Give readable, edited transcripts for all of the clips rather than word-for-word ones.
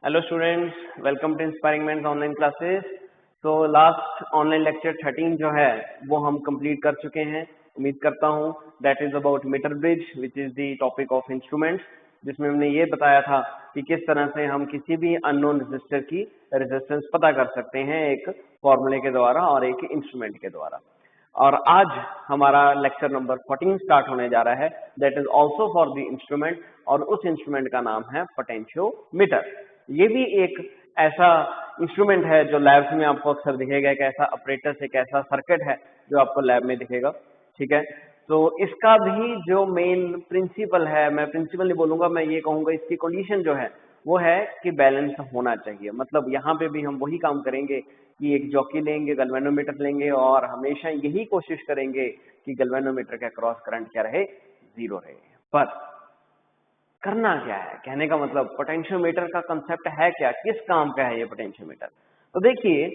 Hello students, welcome to inspiring minds online classes. तो last online lecture 13 जो है वो हम कंप्लीट कर चुके हैं। उम्मीद करता हूँ that is about meter bridge which is the topic of instruments, जिसमें हमने ये बताया था कि किस तरह से हम किसी भी अननोन रेजिस्टर की रेजिस्टेंस पता कर सकते हैं एक फॉर्मूले के द्वारा और एक इंस्ट्रूमेंट के द्वारा। और आज हमारा लेक्चर नंबर 14 स्टार्ट होने जा रहा है, that is also for the instrument, और उस इंस्ट्रूमेंट का नाम है पोटेंशियोमीटर। ये भी एक ऐसा इंस्ट्रूमेंट है जो लैब्स में आपको अक्सर दिखेगा, एक ऐसा ऑपरेटर, एक ऐसा सर्किट है जो आपको लैब में दिखेगा। ठीक है, तो इसका भी जो मेन प्रिंसिपल है, मैं प्रिंसिपल नहीं बोलूंगा, मैं ये कहूंगा इसकी कंडीशन जो है वो है कि बैलेंस होना चाहिए। मतलब यहाँ पे भी हम वही काम करेंगे कि एक जॉकी लेंगे, गैल्वेनोमीटर लेंगे, और हमेशा यही कोशिश करेंगे कि गैल्वेनोमीटर का क्रॉस करंट क्या रहे, 0 रहे। पर करना क्या है, कहने का मतलब पोटेंशियोमीटर का कंसेप्ट है क्या, किस काम का है ये पोटेंशियोमीटर। तो देखिए,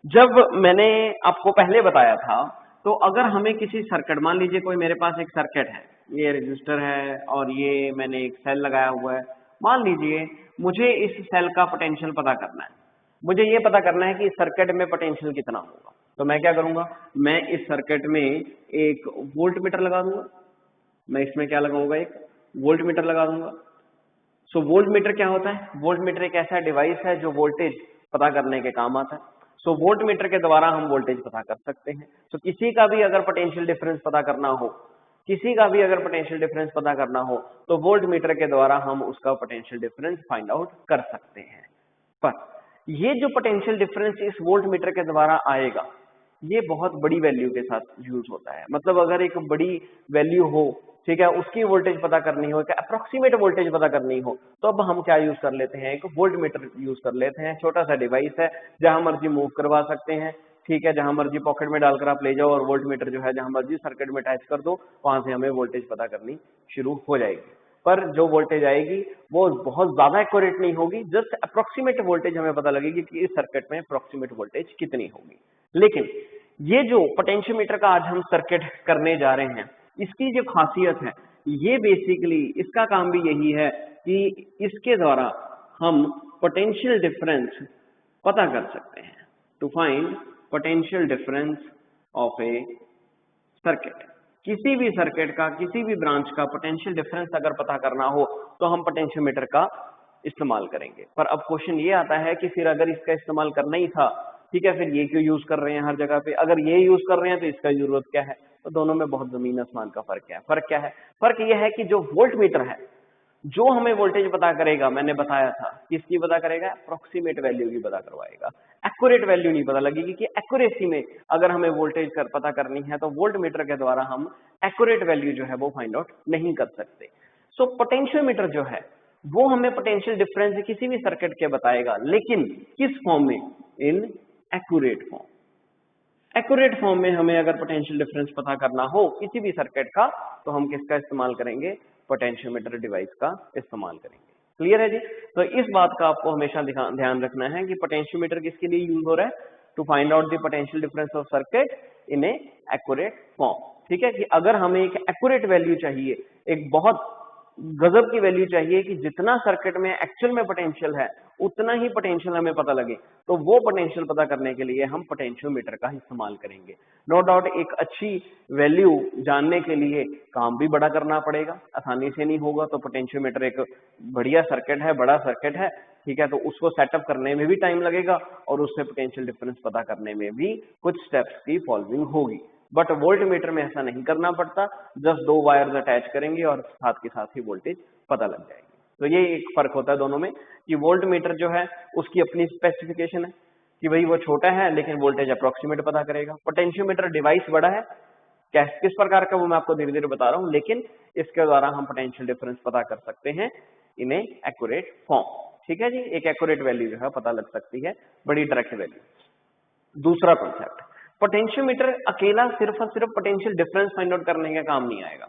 जब मैंने आपको पहले बताया था, तो अगर हमें किसी सर्किट, मान लीजिए कोई मेरे पास एक सर्किट है, ये रजिस्टर है और ये मैंने एक सेल लगाया हुआ है। मान लीजिए मुझे इस सेल का पोटेंशियल पता करना है, मुझे ये पता करना है कि इस सर्किट में पोटेंशियल कितना होगा। तो मैं क्या करूंगा, मैं इस सर्किट में एक वोल्ट मीटर लगा दूंगा, मैं इसमें क्या लगाऊंगा, एक वोल्ट मीटर लगा दूंगा। सो वोल्ट मीटर क्या होता है, वोल्ट मीटर एक ऐसा डिवाइस है जो वोल्टेज पता करने के काम आता है। सो वोल्ट मीटर के द्वारा हम वोल्टेज पता कर सकते हैं। सो किसी का भी अगर पोटेंशियल डिफरेंस पता करना हो, किसी का भी अगर पोटेंशियल डिफरेंस पता करना हो, तो वोल्ट मीटर के द्वारा हम उसका पोटेंशियल डिफरेंस फाइंड आउट कर सकते हैं। पर ये जो पोटेंशियल डिफरेंस इस वोल्ट मीटर के द्वारा आएगा, ये बहुत बड़ी वैल्यू के साथ यूज होता है। मतलब अगर एक बड़ी वैल्यू हो, ठीक है, उसकी वोल्टेज पता करनी हो, अप्रोक्सीमेट वोल्टेज पता करनी हो, तो अब हम क्या यूज कर लेते हैं, एक वोल्ट मीटर यूज कर लेते हैं। छोटा सा डिवाइस है, जहां मर्जी मूव करवा सकते हैं। ठीक है, जहां मर्जी पॉकेट में डालकर आप ले जाओ, और वोल्ट मीटर जो है जहां मर्जी सर्किट में अटैच कर दो, वहां से हमें वोल्टेज पता करनी शुरू हो जाएगी। पर जो वोल्टेज आएगी वो बहुत ज्यादा एक्यूरेट नहीं होगी, जस्ट अप्रोक्सीमेट वोल्टेज हमें पता लगेगी कि इस सर्किट में अप्रोक्सीमेट वोल्टेज कितनी होगी। लेकिन ये जो पोटेंशियोमीटर का आज हम सर्किट करने जा रहे हैं, इसकी जो खासियत है, ये बेसिकली इसका काम भी यही है कि इसके द्वारा हम पोटेंशियल डिफरेंस पता कर सकते हैं, to find potential difference of a circuit. किसी भी सर्किट का, किसी भी ब्रांच का पोटेंशियल डिफरेंस अगर पता करना हो तो हम पोटेंशियोमीटर का इस्तेमाल करेंगे। पर अब क्वेश्चन ये आता है कि फिर अगर इसका इस्तेमाल करना ही था, ठीक है, फिर ये क्यों यूज कर रहे हैं हर जगह पे, अगर ये यूज कर रहे हैं तो इसका जरूरत क्या है। तो दोनों में बहुत जमीन आसमान का फर्क है। फर्क क्या है, फर्क यह है कि जो वोल्ट मीटर है, जो हमें वोल्टेज पता करेगा, मैंने बताया था किसकी पता करेगा, अप्रोक्सीमेट वैल्यू की पता करवाएगा। एक्यूरेट वैल्यू नहीं पता लगेगी कि एक्यूरेसी में अगर हमें वोल्टेज पता करनी है, तो वोल्ट मीटर के द्वारा हम एक्यूरेट वैल्यू जो है वो फाइंड आउट नहीं कर सकते। सो पोटेंशियोमीटर जो है वो हमें पोटेंशियल डिफरेंस किसी भी सर्किट के बताएगा, लेकिन किस फॉर्म में, इन एक्यूरेट फॉर्म। एक्यूरेट फॉर्म में हमें अगर पोटेंशियल डिफरेंस पता करना हो किसी भी सर्किट का, तो हम किसका इस्तेमाल करेंगे, पोटेंशियोमीटर डिवाइस का इस्तेमाल करेंगे। क्लियर है जी। तो इस बात का आपको हमेशा ध्यान रखना है कि पोटेंशियोमीटर किसके लिए यूज हो रहा है, to find out the potential difference of circuit in a accurate form. ठीक है, कि अगर हमें एक एक्यूरेट वैल्यू चाहिए, एक बहुत गजब की वैल्यू चाहिए कि जितना सर्किट में एक्चुअल में पोटेंशियल है उतना ही पोटेंशियल हमें पता लगे, तो वो पोटेंशियल पता करने के लिए हम पोटेंशियोमीटर का इस्तेमाल करेंगे। नो डाउट एक अच्छी वैल्यू जानने के लिए काम भी बड़ा करना पड़ेगा, आसानी से नहीं होगा। तो पोटेंशियोमीटर एक बढ़िया सर्किट है, बड़ा सर्किट है, ठीक है, तो उसको सेटअप करने में भी टाइम लगेगा और उससे पोटेंशियल डिफरेंस पता करने में भी कुछ स्टेप्स की फॉलोइंग होगी। बट वोल्ट मीटर में ऐसा नहीं करना पड़ता, जस्ट 2 वायर्स अटैच करेंगे और साथ के साथ ही वोल्टेज पता लग जाएगी। तो ये एक फर्क होता है दोनों में, कि वोल्ट मीटर जो है उसकी अपनी स्पेसिफिकेशन है कि भाई वो छोटा है लेकिन वोल्टेज अप्रोक्सीमेट पता करेगा। पोटेंशियोमीटर डिवाइस बड़ा है, किस प्रकार का वो मैं आपको धीरे धीरे बता रहा हूँ, लेकिन इसके द्वारा हम पोटेंशियल डिफरेंस पता कर सकते हैं इन ए एक्यूरेट फॉर्म। ठीक है जी, एक एक्यूरेट वैल्यू जो है पता लग सकती है, बड़ी डायरेक्ट वैल्यू। दूसरा कॉन्सेप्ट, पोटेंशियोमीटर अकेला सिर्फ और सिर्फ पोटेंशियल डिफरेंस फाइंड आउट करने का काम नहीं आएगा।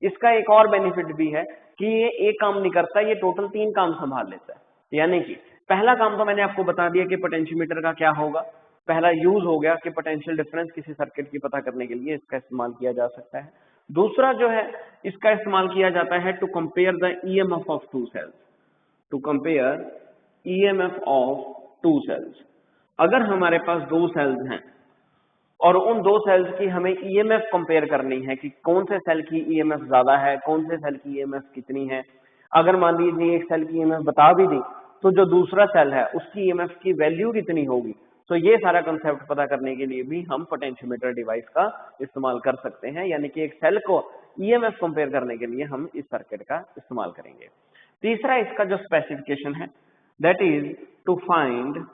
इसका एक और बेनिफिट भी है कि ये एक काम नहीं करता, ये टोटल 3 काम संभाल लेता है। यानी कि पहला काम तो मैंने आपको बता दिया कि पोटेंशियोमीटर का क्या होगा, पहला यूज हो गया कि पोटेंशियल डिफरेंस किसी सर्किट की पता करने के लिए इसका इस्तेमाल किया जा सकता है। दूसरा जो है, इसका इस्तेमाल किया जाता है to compare the EMF of 2 cells, to compare EMF of two cells. अगर हमारे पास दो सेल्स हैं और उन दो सेल्स की हमें EMF कंपेयर करनी है कि कौन से सेल की EMF ज्यादा है, कौन से सेल की EMF कितनी है। अगर मान लीजिए एक सेल की EMF बता भी दी तो जो दूसरा सेल है उसकी EMF की वैल्यू कितनी होगी। तो ये सारा कंसेप्ट पता करने के लिए भी हम पोटेंशियोमीटर डिवाइस का इस्तेमाल कर सकते हैं, यानी कि एक सेल को EMF कंपेयर करने के लिए हम इस सर्किट का इस्तेमाल करेंगे। तीसरा इसका जो स्पेसिफिकेशन है that is to find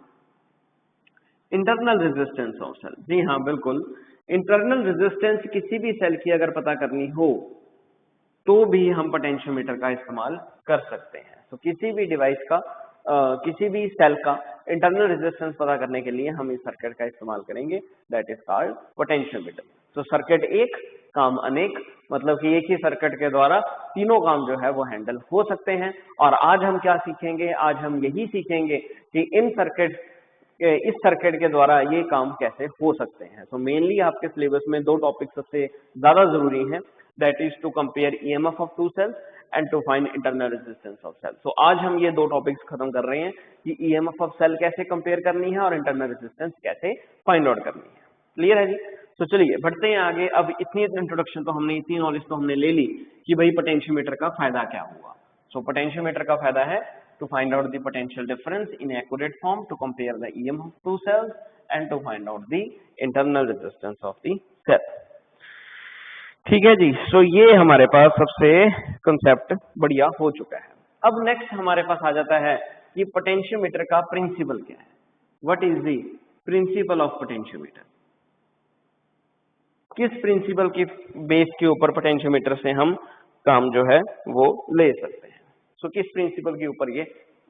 internal resistance of cell. जी हाँ बिल्कुल, इंटरनल रेजिस्टेंस किसी भी सेल की अगर पता करनी हो तो भी हम पोटेंशियोमीटर का इस्तेमाल कर सकते हैं। तो किसी भी डिवाइस का किसी भी सेल का इंटरनल रेजिस्टेंस पता करने के लिए हम इस सर्किट का इस्तेमाल करेंगे, दैट इज कॉल्ड पोटेंशियोमीटर। तो सर्किट एक काम अनेक, मतलब कि एक ही सर्किट के द्वारा तीनों काम जो है वो हैंडल हो सकते हैं। और आज हम क्या सीखेंगे, आज हम यही सीखेंगे कि इस सर्किट के द्वारा ये काम कैसे हो सकते हैं। तो मेनली आपके सिलेबस में दो टॉपिक सबसे ज्यादा जरूरी हैं, that is to compare EMF of two cells and to find internal resistance of cell. तो आज हम ये दो टॉपिक्स खत्म कर रहे हैं कि EMF ऑफ सेल कैसे कंपेयर करनी है और इंटरनल रेजिस्टेंस कैसे फाइंड आउट करनी है। क्लियर है जी? तो चलिए बढ़ते हैं आगे। अब इतनी इंट्रोडक्शन तो हमने, इतनी नॉलेज तो हमने ले ली कि भाई पोटेंशियोमीटर का फायदा क्या हुआ। सो पोटेंशियोमीटर का फायदा है to find out the potential difference in accurate form, to compare the EMF of two cells and to find out the internal resistance of the cell। ठीक है जी, सो ये हमारे पास सबसे कंसेप्ट बढ़िया हो चुका है। अब नेक्स्ट हमारे पास आ जाता है कि पोटेंशियोमीटर का प्रिंसिपल क्या है। What is the principal of potentiometer? किस प्रिंसिपल की बेस के ऊपर पोटेंशियोमीटर से हम काम जो है वो ले सकते हैं। तो किस प्रिंसिपल के ऊपर ये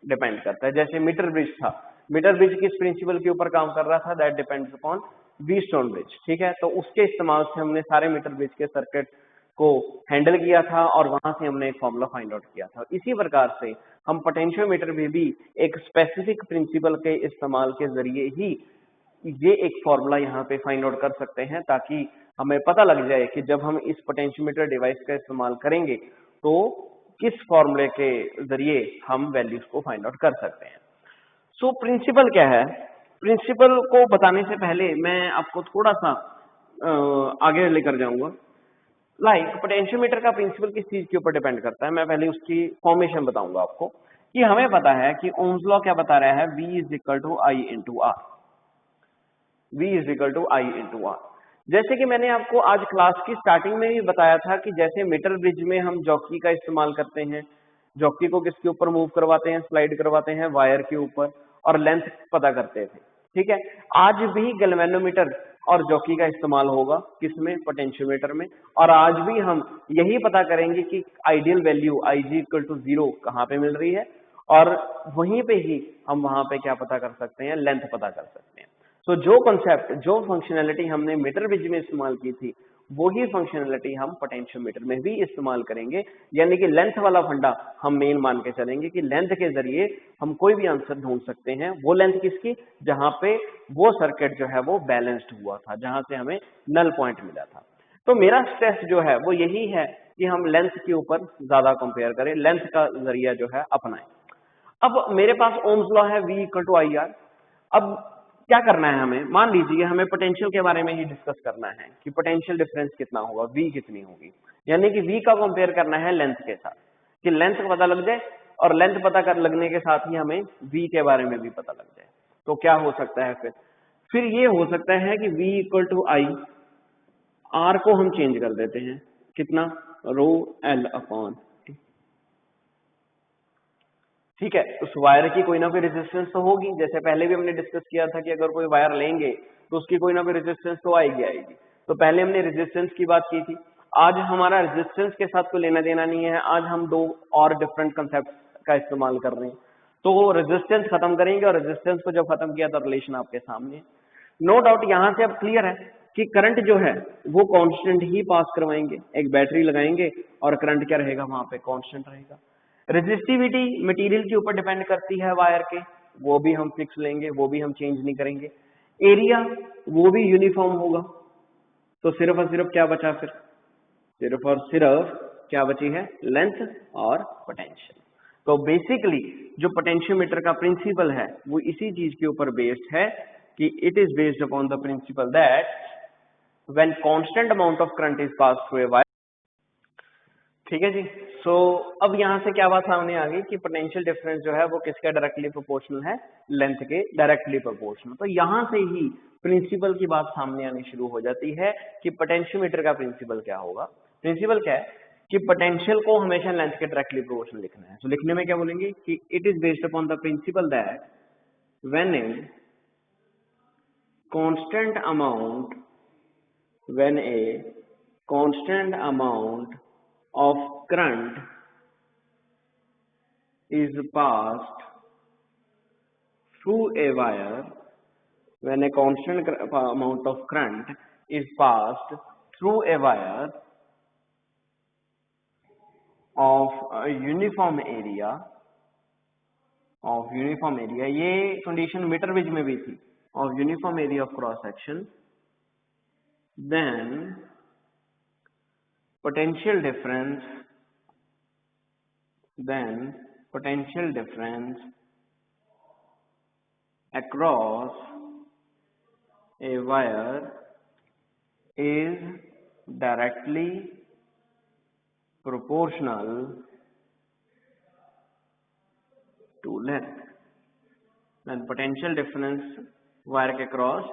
डिपेंड करता है। जैसे मीटर ब्रिज था, मीटर ब्रिज किस प्रिंसिपल के ऊपर काम कर रहा था, that depends upon Wheatstone bridge. ठीक है, तो उसके इस्तेमाल से हमने सारे मीटर ब्रिज के सर्किट को हैंडल किया था और वहां से हमने एक फॉर्मूला फाइंड आउट किया था। इसी प्रकार से हम पोटेंशियोमीटर में भी एक स्पेसिफिक प्रिंसिपल के इस्तेमाल के जरिए ही ये एक फॉर्मूला यहाँ पे फाइंड आउट कर सकते हैं, ताकि हमें पता लग जाए कि जब हम इस पोटेंशियोमीटर डिवाइस का इस्तेमाल करेंगे तो किस फॉर्मूले के जरिए हम वैल्यूज को फाइंड आउट कर सकते हैं। सो प्रिंसिपल क्या है? प्रिंसिपल को बताने से पहले मैं आपको थोड़ा सा आगे लेकर जाऊंगा। पोटेंशियोमीटर का प्रिंसिपल किस चीज के ऊपर डिपेंड करता है, मैं पहले उसकी फॉर्मेशन बताऊंगा आपको। कि हमें पता है कि ओम्स लॉ क्या बता रहा है, V is equal to I into R. V is equal to I into R. जैसे कि मैंने आपको आज क्लास की स्टार्टिंग में भी बताया था कि जैसे मीटर ब्रिज में हम जॉकी का इस्तेमाल करते हैं, जॉकी को किसके ऊपर मूव करवाते हैं, स्लाइड करवाते हैं वायर के ऊपर, और लेंथ पता करते थे। ठीक है, आज भी गैल्वेनोमीटर और जॉकी का इस्तेमाल होगा किसमें, पोटेंशियोमीटर में। और आज भी हम यही पता करेंगे कि ideal value IG equal to 0 कहाँ पे मिल रही है, और वहीं पे ही हम वहां पे क्या पता कर सकते हैं, लेंथ पता कर सकते हैं। तो जो कंसेप्ट, जो फंक्शनैलिटी हमने मीटर ब्रिज में इस्तेमाल की थी, वही फंक्शनैलिटी हम पोटेंशियोमीटर में भी इस्तेमाल करेंगे। यानी कि लेंथ वाला फंडा हम मेन मान के चलेंगे कि लेंथ के जरिए हम कोई भी आंसर ढूंढ सकते हैं। वो लेंथ किसकी, जहां पे वो सर्किट जो है वो बैलेंस्ड हुआ था, जहां से हमें नल पॉइंट मिला था। तो मेरा स्ट्रेस जो है वो यही है कि हम लेंथ के ऊपर ज्यादा कंपेयर करें, लेंथ का जरिया जो है अपनाएं। अब मेरे पास ओम्स लॉ है V इक्वल टू IR। अब क्या करना है हमें, मान लीजिए हमें पोटेंशियल के बारे में ही डिस्कस करना है कि पोटेंशियल डिफरेंस कितना होगा, V कितनी होगी। यानी कि V का कंपेयर करना है लेंथ के साथ, कि लेंथ का पता लग जाए, और लेंथ पता कर लगने के साथ ही हमें V के बारे में भी पता लग जाए। तो क्या हो सकता है फिर ये हो सकता है कि V equal to I, R को हम चेंज कर देते हैं, कितना, रो L अपॉन। ठीक है, उस वायर की कोई ना कोई रेजिस्टेंस तो होगी। जैसे पहले भी हमने डिस्कस किया था कि अगर कोई वायर लेंगे तो उसकी कोई ना कोई रेजिस्टेंस तो आएगी। तो पहले हमने रेजिस्टेंस की बात की थी। आज हमारा रेजिस्टेंस के साथ कोई लेना देना नहीं है, आज हम दो और डिफरेंट कंसेप्ट का इस्तेमाल कर रहे हैं। तो रेजिस्टेंस खत्म करेंगे, और रेजिस्टेंस को जब खत्म किया तो रिलेशन आपके सामने। नो डाउट यहाँ से अब क्लियर है कि करंट जो है वो कांस्टेंट ही पास करवाएंगे। एक बैटरी लगाएंगे और करंट क्या रहेगा, वहां पे कांस्टेंट रहेगा। रेजिस्टिविटी मटेरियल के ऊपर डिपेंड करती है वायर के, वो भी हम फिक्स लेंगे, वो भी हम चेंज नहीं करेंगे। एरिया वो भी यूनिफॉर्म होगा। तो सिर्फ और सिर्फ क्या बचा फिर, सिर्फ और सिर्फ क्या बची है, लेंथ और पोटेंशियल। तो बेसिकली जो पोटेंशियोमीटर का प्रिंसिपल है वो इसी चीज के ऊपर बेस्ड है कि it is based upon the principal that when constant amount of current is pass through a wire. ठीक है जी। सो अब यहां से क्या बात सामने आ गई कि पोटेंशियल डिफरेंस जो है वो किसके डायरेक्टली प्रोपोर्शनल है, लेंथ के डायरेक्टली प्रोपोर्शनल। तो यहां से ही प्रिंसिपल की बात सामने आनी शुरू हो जाती है कि पोटेंशियोमीटर का प्रिंसिपल क्या होगा। प्रिंसिपल क्या है कि पोटेंशियल को हमेशा लेंथ के डायरेक्टली प्रोपोर्शनल लिखना है। तो लिखने में क्या बोलेंगे कि it is based upon the principal that when a constant amount of current is passed through a wire, when a constant amount of current is passed through a wire of a uniform area, ये condition metre Vij में भी थी, of uniform area of cross section, then potential difference across a wire is directly proportional to length। then potential difference wire के cross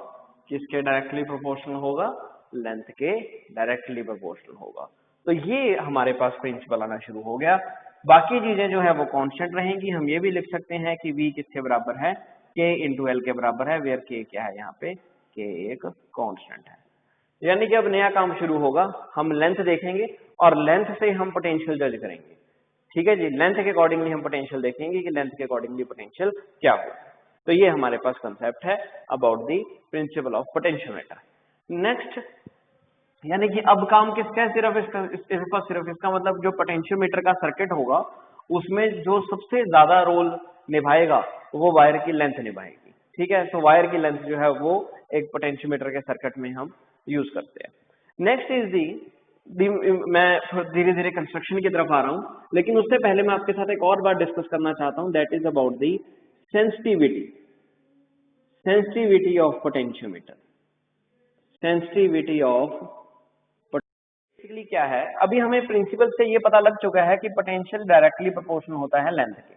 किसके directly proportional होगा, length के directly proportional होगा। तो ये हमारे पास प्रिंसिपल आना शुरू हो गया। बाकी चीजें जो है वो कांस्टेंट रहेंगी। हम ये भी लिख सकते हैं कि v किसके बराबर है, k इंटू एल के बराबर है, वेयर k क्या है, यहाँ पे k एक कांस्टेंट है। यानी कि अब नया काम शुरू होगा, हम लेंथ देखेंगे और लेंथ से हम पोटेंशियल जज करेंगे। ठीक है जी, लेंथ के अकॉर्डिंगली हम पोटेंशियल देखेंगे कि लेंथ के अकॉर्डिंगली पोटेंशियल क्या हो। तो ये हमारे पास कंसेप्ट है about the principal of potentiometer. Next, यानी कि अब काम किसका है, सिर्फ इसका मतलब जो पोटेंशियोमीटर का सर्किट होगा उसमें जो सबसे ज्यादा रोल निभाएगा वो वायर की लेंथ निभाएगी। ठीक है, तो वायर की लेंथ जो है वो एक पोटेंशियोमीटर के सर्किट में हम यूज करते हैं। नेक्स्ट इज दी, मैं धीरे धीरे कंस्ट्रक्शन की तरफ आ रहा हूं, लेकिन उससे पहले मैं आपके साथ एक और बात डिस्कस करना चाहता हूं, that is about the sensitivity of potentiometer। Sensitivity of basically क्या है, अभी हमें प्रिंसिपल से ये पता लग चुका है कि पोटेंशियल डायरेक्टली प्रोपोर्शनल होता है लेंथ के।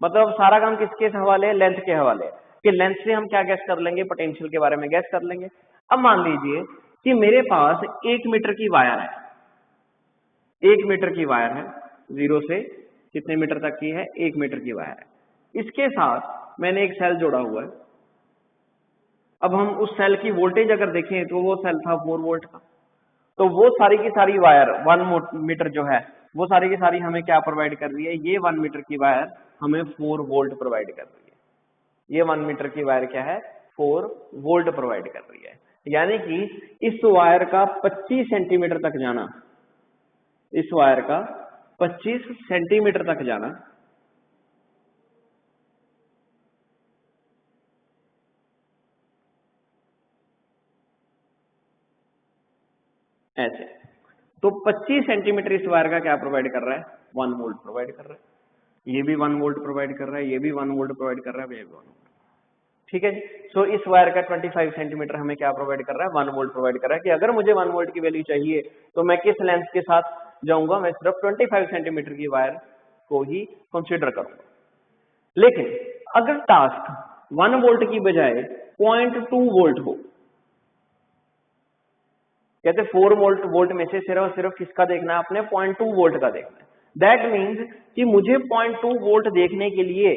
मतलब सारा काम किसके हवाले है, लेंथ के हवाले है कि लेंथ से हम क्या गैस कर लेंगे, पोटेंशियल के बारे में गैस कर लेंगे। अब मान लीजिए कि मेरे पास 1 मीटर की वायर है, 1 मीटर की वायर है, 0 से कितने मीटर तक की है, 1 मीटर की वायर है। इसके साथ मैंने एक सेल जोड़ा हुआ है। अब हम उस सेल की वोल्टेज अगर देखें तो वो सेल था 4 वोल्ट का। तो वो सारी की सारी वायर 1 मीटर जो है वो सारी की सारी हमें क्या प्रोवाइड कर रही है, ये 1 मीटर की वायर हमें 4 वोल्ट प्रोवाइड कर रही है। ये 1 मीटर की वायर क्या है, 4 वोल्ट प्रोवाइड कर रही है। यानी कि इस वायर का 25 सेंटीमीटर तक जाना, इस वायर का 25 सेंटीमीटर तक जाना ऐसे, तो 25 सेंटीमीटर इस वायर का क्या प्रोवाइड कर रहा है, 1 वोल्ट प्रोवाइड कर रहा है। ये भी 1 वोल्ट प्रोवाइड कर रहा है, ये भी 1 वोल्ट प्रोवाइड कर रहा है, ये भी 1 वोल्ट। ठीक है जी। सो इस वायर का 25 सेंटीमीटर हमें क्या प्रोवाइड कर रहा है, 1 वोल्ट प्रोवाइड कर रहा है। कि अगर मुझे 1 वोल्ट की वैल्यू चाहिए तो मैं किस लेंथ के साथ जाऊंगा, मैं सिर्फ 25 सेंटीमीटर की वायर को ही कंसिडर करूंगा। लेकिन अगर टास्क 1 वोल्ट की बजाय 0.2 वोल्ट हो, कहते 4 वोल्ट में से सिर्फ किसका देखना है, आपने 0.2 वोल्ट का देखना है। दैट मीन्स कि मुझे 0.2 वोल्ट देखने के लिए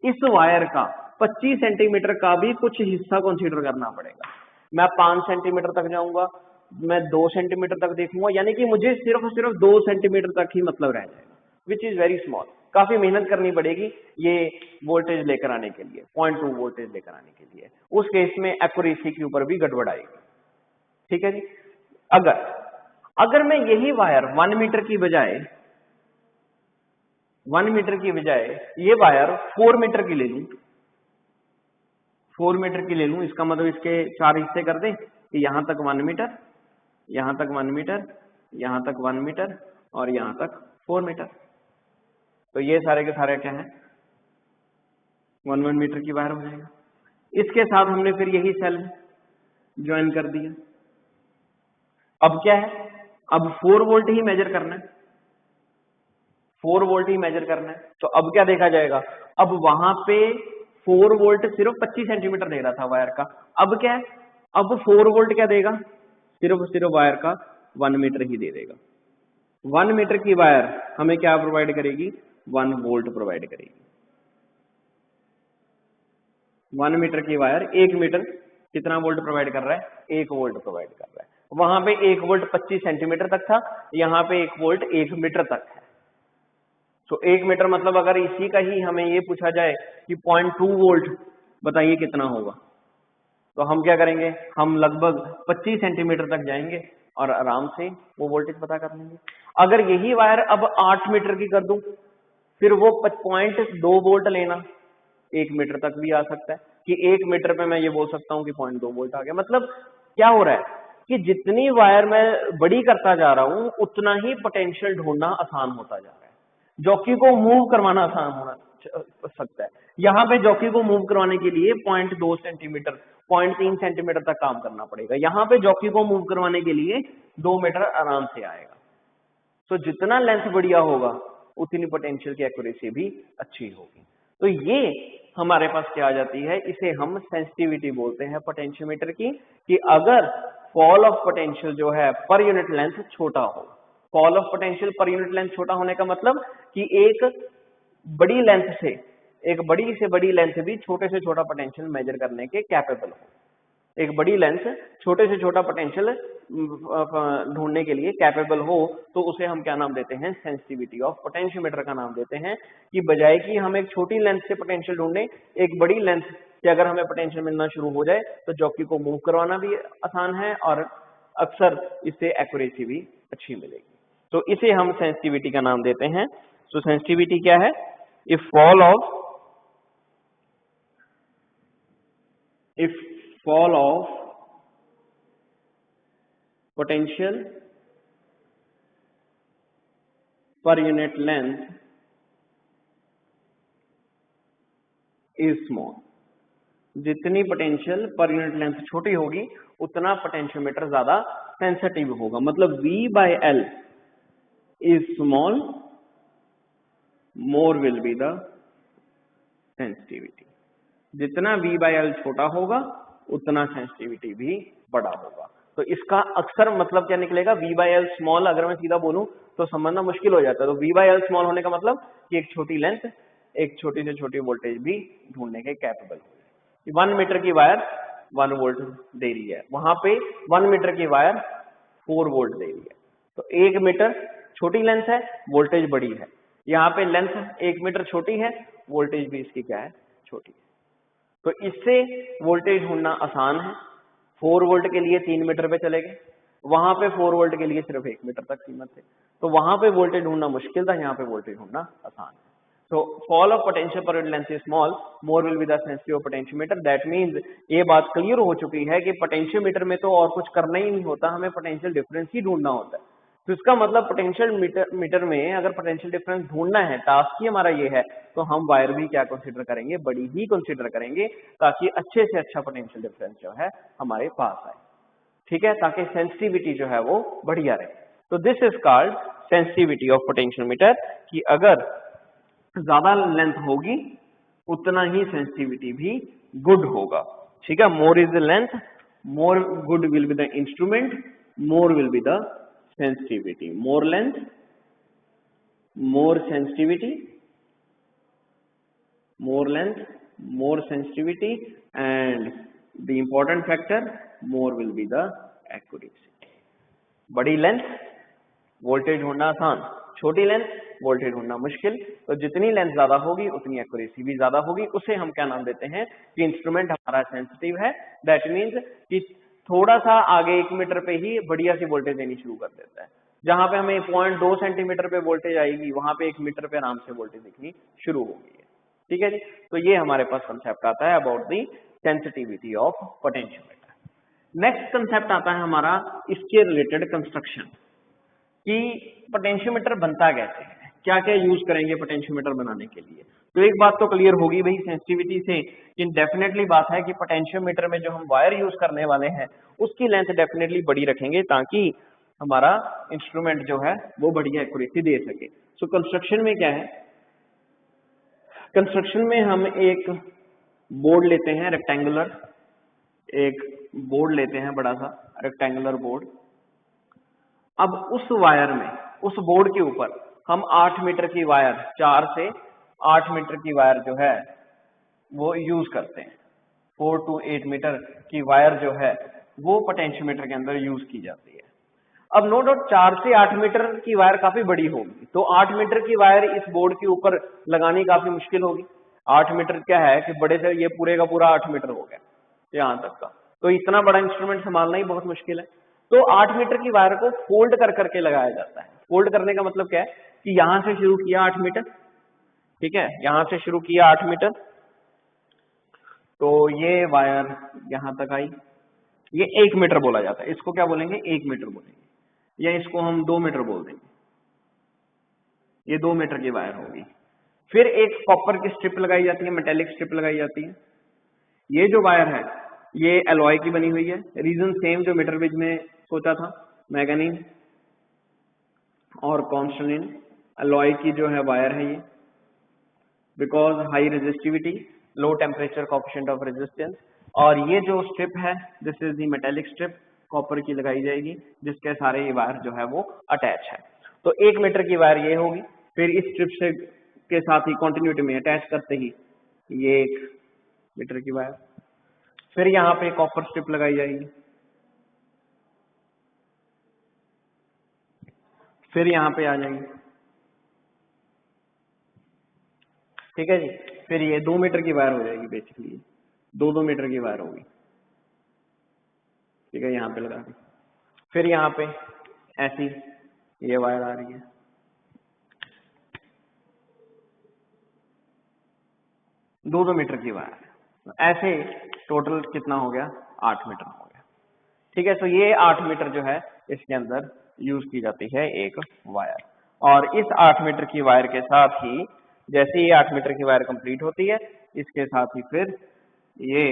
इस वायर का 25 सेंटीमीटर का भी कुछ हिस्सा कंसीडर करना पड़ेगा। मैं 5 सेंटीमीटर तक जाऊंगा, मैं 2 सेंटीमीटर तक देखूंगा, यानी कि मुझे सिर्फ 2 सेंटीमीटर तक ही मतलब रह जाएगा, विच इज वेरी स्मॉल। काफी मेहनत करनी पड़ेगी ये वोल्टेज लेकर आने के लिए, 0.2 वोल्टेज लेकर आने के लिए। उस केस में एक्यूरेसी के ऊपर भी गड़बड़ आएगी। ठीक है जी। अगर मैं यही वायर 1 मीटर की बजाय ये वायर 4 मीटर की ले लूं, 4 मीटर की ले लूं, इसका मतलब इसके 4 हिस्से कर दें कि यहां तक 1 मीटर, यहां तक 1 मीटर, यहां तक 1 मीटर और यहां तक 4 मीटर। तो ये सारे के सारे क्या है 1 मीटर की वायर हो जाएगा। इसके साथ हमने फिर यही सेल ज्वाइन कर दिया। अब क्या है, अब 4 वोल्ट ही मेजर करना है, 4 वोल्ट ही मेजर करना है। तो अब क्या देखा जाएगा, अब वहां पे 4 वोल्ट सिर्फ 25 सेंटीमीटर दे रहा था वायर का, अब क्या है, अब 4 वोल्ट क्या देगा, सिर्फ वायर का 1 मीटर ही दे देगा। 1 मीटर की वायर हमें क्या प्रोवाइड करेगी, 1 वोल्ट प्रोवाइड करेगी। 1 मीटर की वायर 1 मीटर कितना वोल्ट प्रोवाइड कर रहा है, 1 वोल्ट प्रोवाइड कर रहा है। वहां पे 1 वोल्ट 25 सेंटीमीटर तक था, यहाँ पे 1 वोल्ट 1 मीटर तक है। तो 1 मीटर मतलब अगर इसी का ही हमें ये पूछा जाए कि 0.2 वोल्ट बताइए कितना होगा, तो हम क्या करेंगे, हम लगभग 25 सेंटीमीटर तक जाएंगे और आराम से वो वोल्टेज पता कर लेंगे। अगर यही वायर अब 8 मीटर की कर दूं, फिर वो 0.2 वोल्ट लेना, 1 मीटर तक भी आ सकता है कि 1 मीटर पे मैं ये बोल सकता हूँ कि 0.2 वोल्ट आ गया। मतलब क्या हो रहा है कि जितनी वायर मैं बड़ी करता जा रहा हूं उतना ही पोटेंशियल ढूंढना आसान होता जा रहा है, जॉकी को मूव करवाना आसान होना सकता है। यहाँ पे जॉकी को मूव करवाने के लिए 0.2 सेंटीमीटर 0.3 सेंटीमीटर तक काम करना पड़ेगा, यहाँ पे जॉकी को मूव करवाने के लिए 2 मीटर आराम से आएगा। तो जितना लेंथ बढ़िया होगा उतनी पोटेंशियल की एक्यूरेसी भी अच्छी होगी। तो ये हमारे पास क्या आ जाती है, इसे हम सेंसिटिविटी बोलते हैं पोटेंशियोमीटर की, कि अगर फॉल ऑफ पोटेंशियल जो है पर यूनिट लेंथ छोटा हो। Fall of potential per unit length छोटा होने का मतलब कि एक बड़ी लेंथ से, एक बड़ी से बड़ी लेंथ भी छोटे से छोटा पोटेंशियल मेजर करने के कैपेबल हो। एक बड़ी लेंथ छोटे से छोटा पोटेंशियल ढूंढने के लिए कैपेबल हो, तो उसे हम क्या नाम देते हैं, सेंसिटिविटी ऑफ पोटेंशियोमीटर का नाम देते हैं। कि बजाय कि हम एक छोटी लेंथ से पोटेंशियल ढूंढें, एक बड़ी लेंथ से अगर हमें पोटेंशियल मिलना शुरू हो जाए तो जॉकी को मूव करवाना भी आसान है और अक्सर इससे एक्यूरेसी भी अच्छी मिलेगी। तो इसे हम सेंसिटिविटी का नाम देते हैं। तो सेंसिटिविटी क्या है, if fall of potential per unit length is small। जितनी पोटेंशियल पर यूनिट लेंथ छोटी होगी उतना पोटेंशियोमीटर ज्यादा सेंसिटिव होगा। मतलब V/L is small, more will be the sensitivity। जितना V/L छोटा होगा उतना सेंसिटिविटी भी बड़ा होगा। तो इसका अक्सर मतलब क्या निकलेगा, V/L स्मॉल अगर मैं सीधा बोलूं तो समझना मुश्किल हो जाता है। तो V/L स्मॉल होने का मतलब कि एक छोटी लेंथ एक छोटी से छोटी वोल्टेज भी ढूंढने के कैपेबल हो। 1 मीटर की वायर 1 वोल्ट दे रही है, वहां पे 1 मीटर की वायर 4 वोल्ट दे रही है। तो 1 मीटर छोटी लेंथ है, वोल्टेज बड़ी है। यहाँ पे लेंथ 1 मीटर छोटी है, वोल्टेज भी इसकी क्या है, छोटी है। तो इससे वोल्टेज ढूंढना आसान है। 4 वोल्ट के लिए 3 मीटर पे चले गए, वहां पे 4 वोल्ट के लिए सिर्फ 1 मीटर तक सीमित थे। तो वहां पे वोल्टेज ढूंढना मुश्किल था, यहाँ पे वोल्टेज ढूंढना आसान है। तो fall of potential per unit length is small, more will be the sensitivity of potentiometer. That means ये बात क्लियर हो चुकी है कि पोटेंशियोमीटर में तो और कुछ करना ही नहीं होता, हमें पोटेंशियल डिफरेंस ही ढूंढना होता है। तो इसका मतलब पोटेंशियल मीटर में अगर पोटेंशियल डिफरेंस ढूंढना है, टास्क ही हमारा ये है, तो हम वायर भी क्या कंसीडर करेंगे, बड़ी ही कंसीडर करेंगे, ताकि अच्छे से अच्छा पोटेंशियल डिफरेंस जो है हमारे पास आए। ठीक है, ताकि सेंसिटिविटी जो है वो बढ़िया रहे। तो this is called sensitivity of potentiometer, कि अगर ज्यादा लेंथ होगी उतना ही सेंसिटिविटी भी गुड होगा। ठीक है, more is the length, more good will be the instrument, more will be the sensitivity। more length, more sensitivity, more length, more sensitivity, and the important factor, more will be the accuracy। बड़ी length voltage ढूंढना आसान, छोटी length voltage ढूंढना मुश्किल। तो जितनी length ज्यादा होगी उतनी एक्यूरेसी भी ज्यादा होगी। उसे हम क्या नाम देते हैं कि इंस्ट्रूमेंट हमारा सेंसिटिव है। दैट मीन्स कि थोड़ा सा आगे 1 मीटर पे ही बढ़िया सी वोल्टेज देनी शुरू कर देता है। जहां पे हमें 0.2 सेंटीमीटर पे वोल्टेज आएगी, वहां पे 1 मीटर पे आराम से वोल्टेज दिखनी शुरू होगी। ठीक है जी, तो ये हमारे पास कंसेप्ट आता है about the sensitivity of potentiometer. Next concept आता है हमारा इसके रिलेटेड कंस्ट्रक्शन, कि पोटेंशियोमीटर बनता कैसे है, क्या क्या यूज करेंगे पोटेंशियोमीटर बनाने के लिए। तो एक बात तो क्लियर होगी भाई सेंसिटिविटी से कि डेफिनेटली बात है कि पोटेंशियोमीटर में जो हम वायर यूज करने वाले हैं उसकी लेंथ डेफिनेटली बड़ी रखेंगे ताकि हमारा इंस्ट्रूमेंट जो है वो बढ़िया एक्यूरेसी दे सके। सो कंस्ट्रक्शन में क्या है, कंस्ट्रक्शन में हम एक बोर्ड लेते हैं रेक्टेंगुलर, एक बोर्ड लेते हैं बड़ा सा रेक्टेंगुलर बोर्ड। अब उस वायर में, उस बोर्ड के ऊपर हम 8 मीटर की वायर, 4 से 8 मीटर की वायर जो है वो यूज करते हैं। 4 to 8 मीटर की वायर जो है वो पोटेंशियोमीटर के अंदर यूज की जाती है। अब नो डाउट 4 से 8 मीटर की वायर काफी बड़ी होगी, तो 8 मीटर की वायर इस बोर्ड के ऊपर लगानी काफी मुश्किल होगी। 8 मीटर क्या है कि बड़े से ये पूरे का पूरा 8 मीटर हो गया यहाँ तक का, तो इतना बड़ा इंस्ट्रूमेंट संभालना ही बहुत मुश्किल है। तो 8 मीटर की वायर को फोल्ड कर करके लगाया जाता है। फोल्ड करने का मतलब क्या है कि यहां से शुरू किया 8 मीटर, ठीक है, यहां से शुरू किया 8 मीटर, तो ये वायर यहां तक आई, ये 1 मीटर बोला जाता है, इसको क्या बोलेंगे 1 मीटर बोलेंगे, या इसको हम 2 मीटर बोल देंगे, ये 2 मीटर की वायर होगी। फिर एक कॉपर की स्ट्रिप लगाई जाती है, मेटेलिक स्ट्रिप लगाई जाती है। ये जो वायर है ये एलॉय की बनी हुई है, रीजन सेम जो मीटर ब्रिज में सोचा था, मैग्नीज और कॉन्स्टेंट एलॉय की जो है वायर है ये, because high resistivity, low temperature coefficient of resistance. और ये जो स्ट्रिप है this is the metallic strip, copper की लगाई जाएगी जिसके सारे ये वायर जो है वो अटैच है। तो 1 मीटर की वायर ये होगी, फिर इस स्ट्रिप से के साथ ही कंटिन्यूटी में अटैच करते ही ये 1 मीटर की वायर, फिर यहाँ पे कॉपर स्ट्रिप लगाई जाएगी, फिर यहाँ पे आ जाएगी, ठीक है जी। फिर ये 2 मीटर की वायर हो जाएगी, बेसिकली 2 मीटर की वायर होगी, ठीक है, यहाँ पे लगा दी। फिर यहाँ पे ऐसी ये वायर आ रही है, दो मीटर की वायर, ऐसे टोटल कितना हो गया 8 मीटर हो गया, ठीक है। तो ये 8 मीटर जो है इसके अंदर यूज की जाती है एक वायर, और इस 8 मीटर की वायर के साथ ही जैसे ही 8 मीटर की वायर कंप्लीट होती है इसके साथ ही फिर ये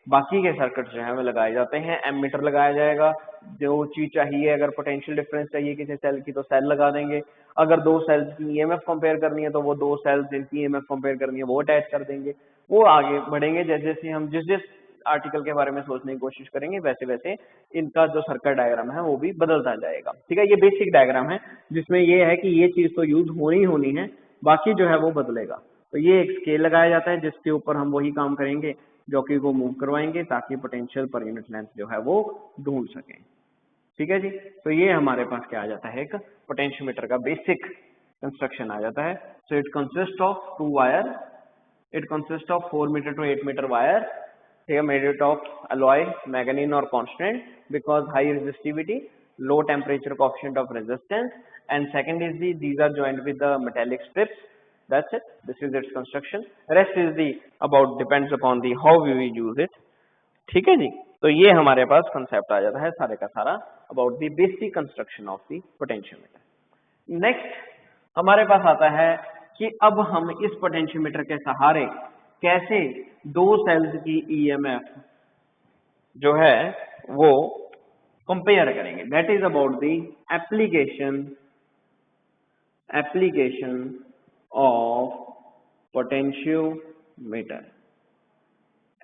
बाकी के सर्किट जो है वो लगाए जाते हैं। एमीटर लगाया जाएगा, जो चीज चाहिए, अगर पोटेंशियल डिफरेंस चाहिए किसी सेल की तो सेल लगा देंगे, अगर 2 सेल्स की ईएमएफ कंपेयर करनी है तो वो 2 सेल्स जिनकी ईएमएफ कंपेयर करनी है वो अटैच कर देंगे। वो आगे बढ़ेंगे जैसे जैसे हम जिस जिस आर्टिकल के बारे में सोचने की कोशिश करेंगे वैसे वैसे इनका जो सर्किट डायग्राम है वो भी बदलता जाएगा, ठीक है। ये बेसिक डायग्राम है जिसमें ये है कि ये चीज तो यूज होनी है, बाकी जो है वो बदलेगा। तो ये एक स्केल लगाया जाता है जिसके ऊपर हम वही काम करेंगे, जॉकी को मूव करवाएंगे ताकि पोटेंशियल पर यूनिट लेंथ जो है वो ढूंढ सकें, ठीक है जी। तो ये हमारे पास क्या आ जाता है, एक पोटेंशियोमीटर का बेसिक कंस्ट्रक्शन आ जाता है। So it consist of 2 wire, it consist of 4 meter to 8 meter wire, made it of alloy, manganese or constant because high resistivity, low temperature coefficient of resistance, and second is these are joined with the metallic strips. That's it, this is its construction. Rest is the about depends upon the how we will use it, ठीक है जी। तो ये हमारे पास concept आ जाता है सारे का सारा about the basic construction of the potentiometer. Next हमारे पास आता है कि अब हम इस पोटेंशियोमीटर के सहारे कैसे 2 सेल्स की ईएमएफ जो है वो कंपेयर करेंगे। That is about the application of potentiometer.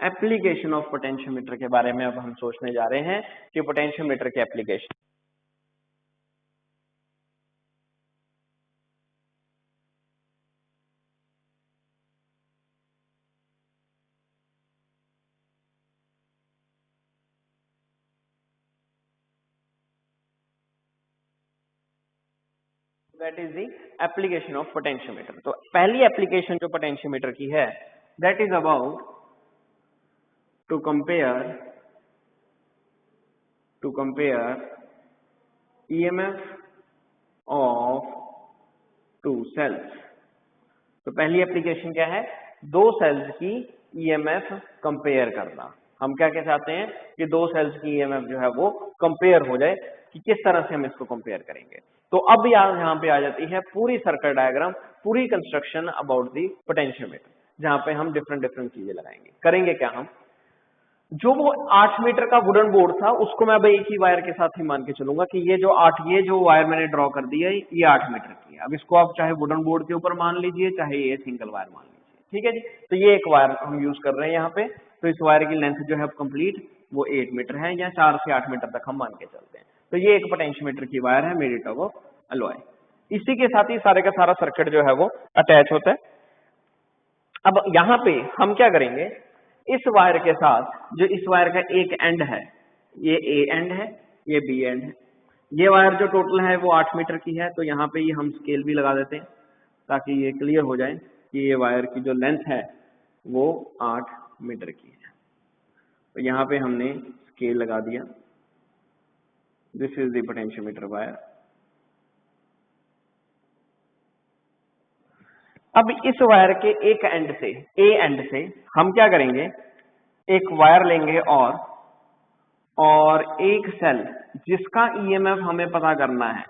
Application of potentiometer के बारे में अब हम सोचने जा रहे हैं कि पोटेंशियोमीटर के application. That is the application of potentiometer. तो पहली एप्लीकेशन जो पोटेंशियोमीटर की है that is about to compare EMF of 2 cells. तो पहली एप्लीकेशन क्या है, 2 सेल्स की ईएमएफ कंपेयर करना। हम क्या कह चाहते हैं कि 2 सेल्स की ईएमएफ जो है वो कंपेयर हो जाए, कि किस तरह से हम इसको कंपेयर करेंगे। तो अब यहाँ पे आ जाती है पूरी सर्किट डायग्राम, पूरी कंस्ट्रक्शन अबाउट दी पोटेंशियोमीटर, जहाँ पे हम डिफरेंट डिफरेंट चीजें लगाएंगे। करेंगे क्या हम, जो वो 8 मीटर का वुडन बोर्ड था उसको मैं अब एक ही वायर के साथ ही मान के चलूंगा कि ये जो वायर मैंने ड्रॉ कर दी है ये 8 मीटर की है। अब इसको आप चाहे वुडन बोर्ड के ऊपर मान लीजिए, चाहे ये सिंगल वायर मान लीजिए, ठीक है जी। तो ये एक वायर हम यूज कर रहे हैं यहाँ पे, तो इस वायर की लेंथ जो है कंप्लीट वो 8 मीटर है, या 4 से 8 मीटर तक हम मान के चलते हैं। तो ये एक पोटेंशियोमीटर की वायर है मेड आउट ऑफ अलॉय। इसी के साथ ही सारे का सारा सर्किट जो है वो अटैच होता है। अब यहाँ पे हम क्या करेंगे, इस वायर के साथ, जो इस वायर का एक एंड है, ये ए एंड है, ये बी एंड है, ये वायर जो टोटल है वो 8 मीटर की है। तो यहाँ पे ये हम स्केल भी लगा देते हैं ताकि ये क्लियर हो जाए कि ये वायर की जो लेंथ है वो 8 मीटर की है। तो यहाँ पे हमने स्केल लगा दिया, this is the potentiometer wire. अब इस वायर के एक एंड से, ए एंड से हम क्या करेंगे, एक वायर लेंगे और एक सेल जिसका ईएमएफ हमें पता करना है,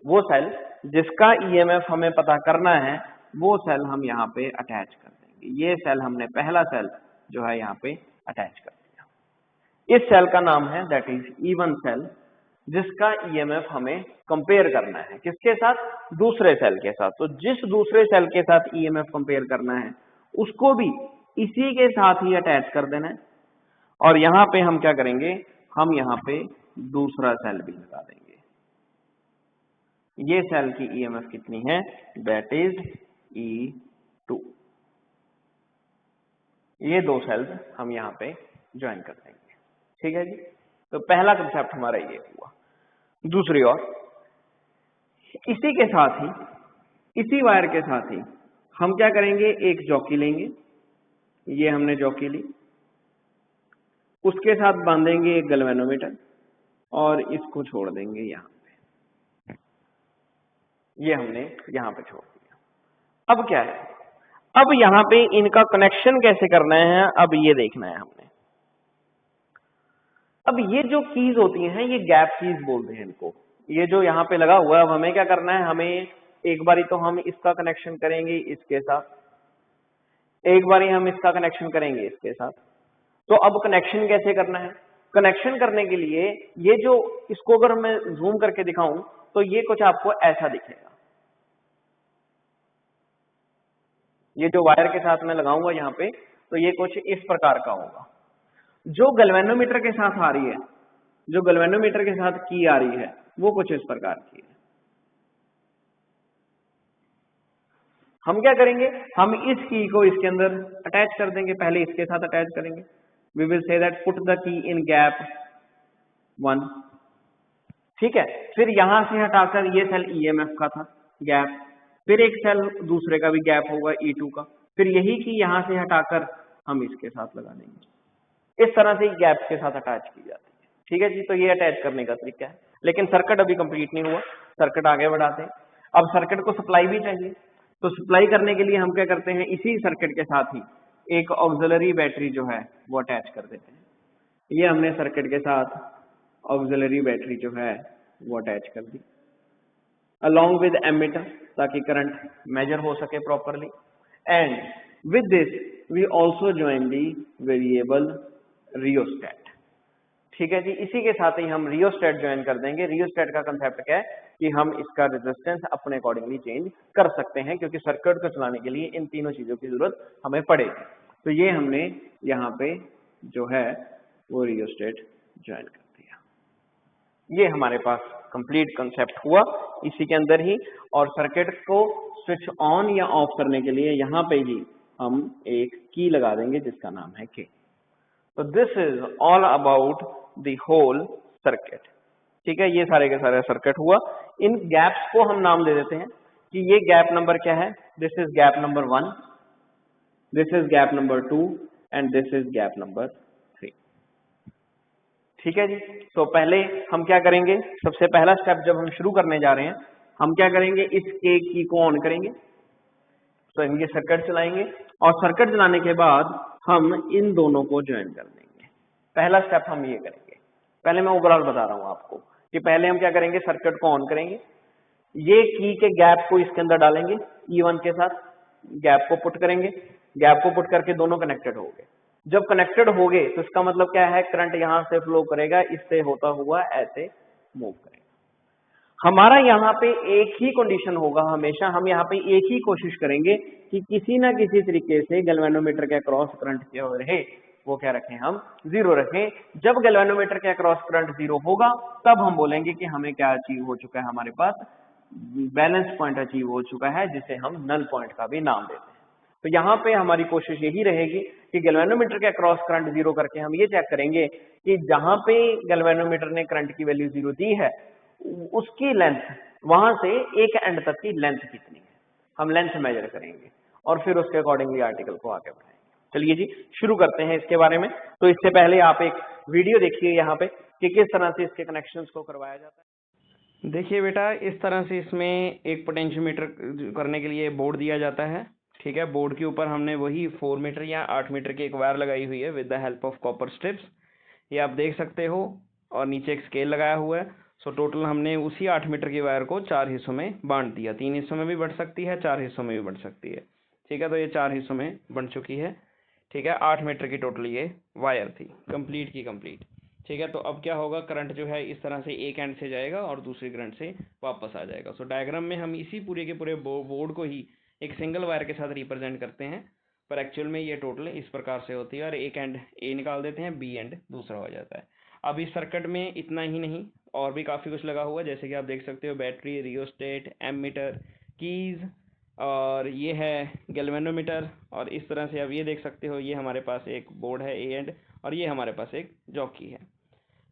वो सेल जिसका ईएमएफ हमें पता करना है वो सेल हम यहाँ पे अटैच कर देंगे। ये सेल हमने पहला सेल जो है यहाँ पे अटैच कर दिया। इस सेल का नाम है दैट इज E1 सेल, जिसका ईएमएफ हमें कंपेयर करना है किसके साथ, दूसरे सेल के साथ। तो जिस दूसरे सेल के साथ ईएमएफ कंपेयर करना है उसको भी इसी के साथ ही अटैच कर देना है। और यहाँ पे हम क्या करेंगे, हम यहाँ पे दूसरा सेल भी लगा देंगे। ये सेल की ईएमएफ कितनी है, दैट इज E2। ये दो सेल्स हम यहाँ पे ज्वाइन कर देंगे, ठीक है जी। तो पहला कंसेप्ट हमारा ये हुआ। दूसरी ओर इसी के साथ ही, इसी वायर के साथ ही हम क्या करेंगे, एक जॉकी लेंगे, ये हमने जॉकी ली, उसके साथ बांधेंगे एक गैल्वेनोमीटर और इसको छोड़ देंगे यहाँ पे, ये हमने यहाँ पे छोड़ दिया। अब क्या है, अब यहाँ पे इनका कनेक्शन कैसे करना है, अब ये देखना है हमने। अब ये जो कीज होती हैं ये गैप कीज बोलते हैं इनको, ये जो यहाँ पे लगा हुआ है। अब हमें क्या करना है, हमें एक बारी तो हम इसका कनेक्शन करेंगे इसके साथ, एक बारी हम इसका कनेक्शन करेंगे इसके साथ। तो अब कनेक्शन कैसे करना है, कनेक्शन करने के लिए ये जो, इसको अगर मैं जूम करके दिखाऊं तो ये कुछ आपको ऐसा दिखेगा। ये जो वायर के साथ मैं लगाऊंगा यहाँ पे, तो ये कुछ इस प्रकार का होगा। जो गैल्वेनोमीटर के साथ आ रही है, जो गैल्वेनोमीटर के साथ की आ रही है वो कुछ इस प्रकार की है। हम क्या करेंगे, हम इस की को इसके अंदर अटैच कर देंगे, पहले इसके साथ अटैच करेंगे। We will say that put the key in gap 1, ठीक है। फिर यहां से हटाकर, ये सेल ईएमएफ का था गैप, फिर एक सेल दूसरे का भी गैप होगा E2 का, फिर यही की यहां से हटाकर हम इसके साथ लगा देंगे। इस तरह से गैप के साथ अटैच की जाती है, ठीक है जी। तो ये अटैच करने का तरीका है, लेकिन सर्किट अभी कंप्लीट नहीं हुआ, सर्किट आगे बढ़ाते हैं। अब सर्किट को सप्लाई भी चाहिए, तो सप्लाई करने के लिए हम क्या करते हैं, इसी सर्किट के साथ ही एक ऑक्सिलरी बैटरी जो है वो अटैच कर देते हैं। ये हमने सर्किट के साथ ऑक्सिलरी बैटरी जो है वो अटैच कर दी, along with एमीटर, ताकि करंट मेजर हो सके properly. And with this we also join the variable rheostat, ठीक है जी। इसी के साथ ही हम रियोस्टेट ज्वाइन कर देंगे। रियोस्टेट का कंसेप्ट क्या है कि हम इसका रेजिस्टेंस अपने अकॉर्डिंगली चेंज कर सकते हैं, क्योंकि सर्किट को चलाने के लिए इन तीनों चीजों की जरूरत हमें पड़ेगी। तो ये हमने यहाँ पे जो है वो रियोस्टेट ज्वाइन कर दिया। ये हमारे पास कंप्लीट कंसेप्ट हुआ इसी के अंदर ही। और सर्किट को स्विच ऑन या ऑफ करने के लिए यहाँ पे ही हम एक की लगा देंगे जिसका नाम है के। तो this is all about the whole circuit, ठीक है। ये सारे के सारे सर्किट हुआ। इन गैप्स को हम नाम दे देते हैं कि ये गैप नंबर क्या है, this is gap number 1, this is gap number 2 and this is gap number 3, ठीक है जी। तो पहले हम क्या करेंगे, सबसे पहला स्टेप जब हम शुरू करने जा रहे हैं, हम क्या करेंगे, इस के की को ऑन करेंगे, तो इनके सर्किट चलाएंगे और सर्किट चलाने के बाद हम इन दोनों को ज्वाइन कर देंगे। पहला स्टेप हम ये करेंगे। पहले मैं ओवरऑल बता रहा हूं आपको, कि पहले हम क्या करेंगे, सर्किट को ऑन करेंगे, ये की के गैप को इसके अंदर डालेंगे E1 के साथ, गैप को पुट करेंगे, गैप को पुट करके दोनों कनेक्टेड हो गए। जब कनेक्टेड हो गए तो इसका मतलब क्या है, करंट यहां से फ्लो करेगा, इससे होता हुआ ऐसे मूव करेगा। हमारा यहाँ पे एक ही कंडीशन होगा, हमेशा हम यहाँ पे एक ही कोशिश करेंगे कि किसी ना किसी तरीके से गैल्वेनोमीटर के अक्रॉस करंट क्या रहे, वो क्या रखें, हम 0 रखें। जब गैल्वेनोमीटर के अक्रॉस करंट 0 होगा तब हम बोलेंगे कि हमें क्या अचीव हो चुका है, हमारे पास बैलेंस पॉइंट अचीव हो चुका है, जिसे हम नल पॉइंट का भी नाम देते हैं। तो यहाँ पे हमारी कोशिश यही रहेगी कि गैल्वेनोमीटर के अक्रॉस करंट 0 करके हम ये चेक करेंगे कि जहां पे गैल्वेनोमीटर ने करंट की वैल्यू 0 दी है, उसकी लेंथ, वहां से एक एंड तक की लेंथ कितनी है, हम लेंथ मेजर करेंगे और फिर उसके अकॉर्डिंगली आर्टिकल को आगे बढ़ाएंगे। चलिए जी शुरू करते हैं इसके बारे में। तो इससे पहले आप एक वीडियो देखिए यहाँ पे कि किस तरह से इसके कनेक्शंस को करवाया जाता है। देखिए बेटा, इस तरह से इसमें एक पोटेंशियोमीटर करने के लिए बोर्ड दिया जाता है। ठीक है, बोर्ड के ऊपर हमने वही 4 मीटर या 8 मीटर की एक वायर लगाई हुई है with the help of copper strips, ये आप देख सकते हो, और नीचे एक स्केल लगाया हुआ है। सो टोटल हमने उसी 8 मीटर की वायर को 4 हिस्सों में बांट दिया, 3 हिस्सों में भी बढ़ सकती है, 4 हिस्सों में भी बढ़ सकती है। ठीक है, तो ये 4 हिस्सों में बन चुकी है। ठीक है, 8 मीटर की टोटल ये वायर थी, कंप्लीट की कंप्लीट। ठीक है, तो अब क्या होगा, करंट जो है इस तरह से एक एंड से जाएगा और दूसरी करंट से वापस आ जाएगा। सो डायग्राम में हम इसी पूरे के पूरे बोर्ड को ही एक सिंगल वायर के साथ रिप्रेजेंट करते हैं, पर एक्चुअल में ये टोटल इस प्रकार से होती है, और एक एंड ए निकाल देते हैं, बी एंड दूसरा हो जाता है। अब इस सर्किट में इतना ही नहीं, और भी काफ़ी कुछ लगा हुआ है, जैसे कि आप देख सकते हो बैटरी, रियोस्टेट, एमीटर, कीज, और ये है गैल्वेनोमीटर, और इस तरह से आप ये देख सकते हो, ये हमारे पास एक बोर्ड है ए एंड, और ये हमारे पास एक जॉकी है।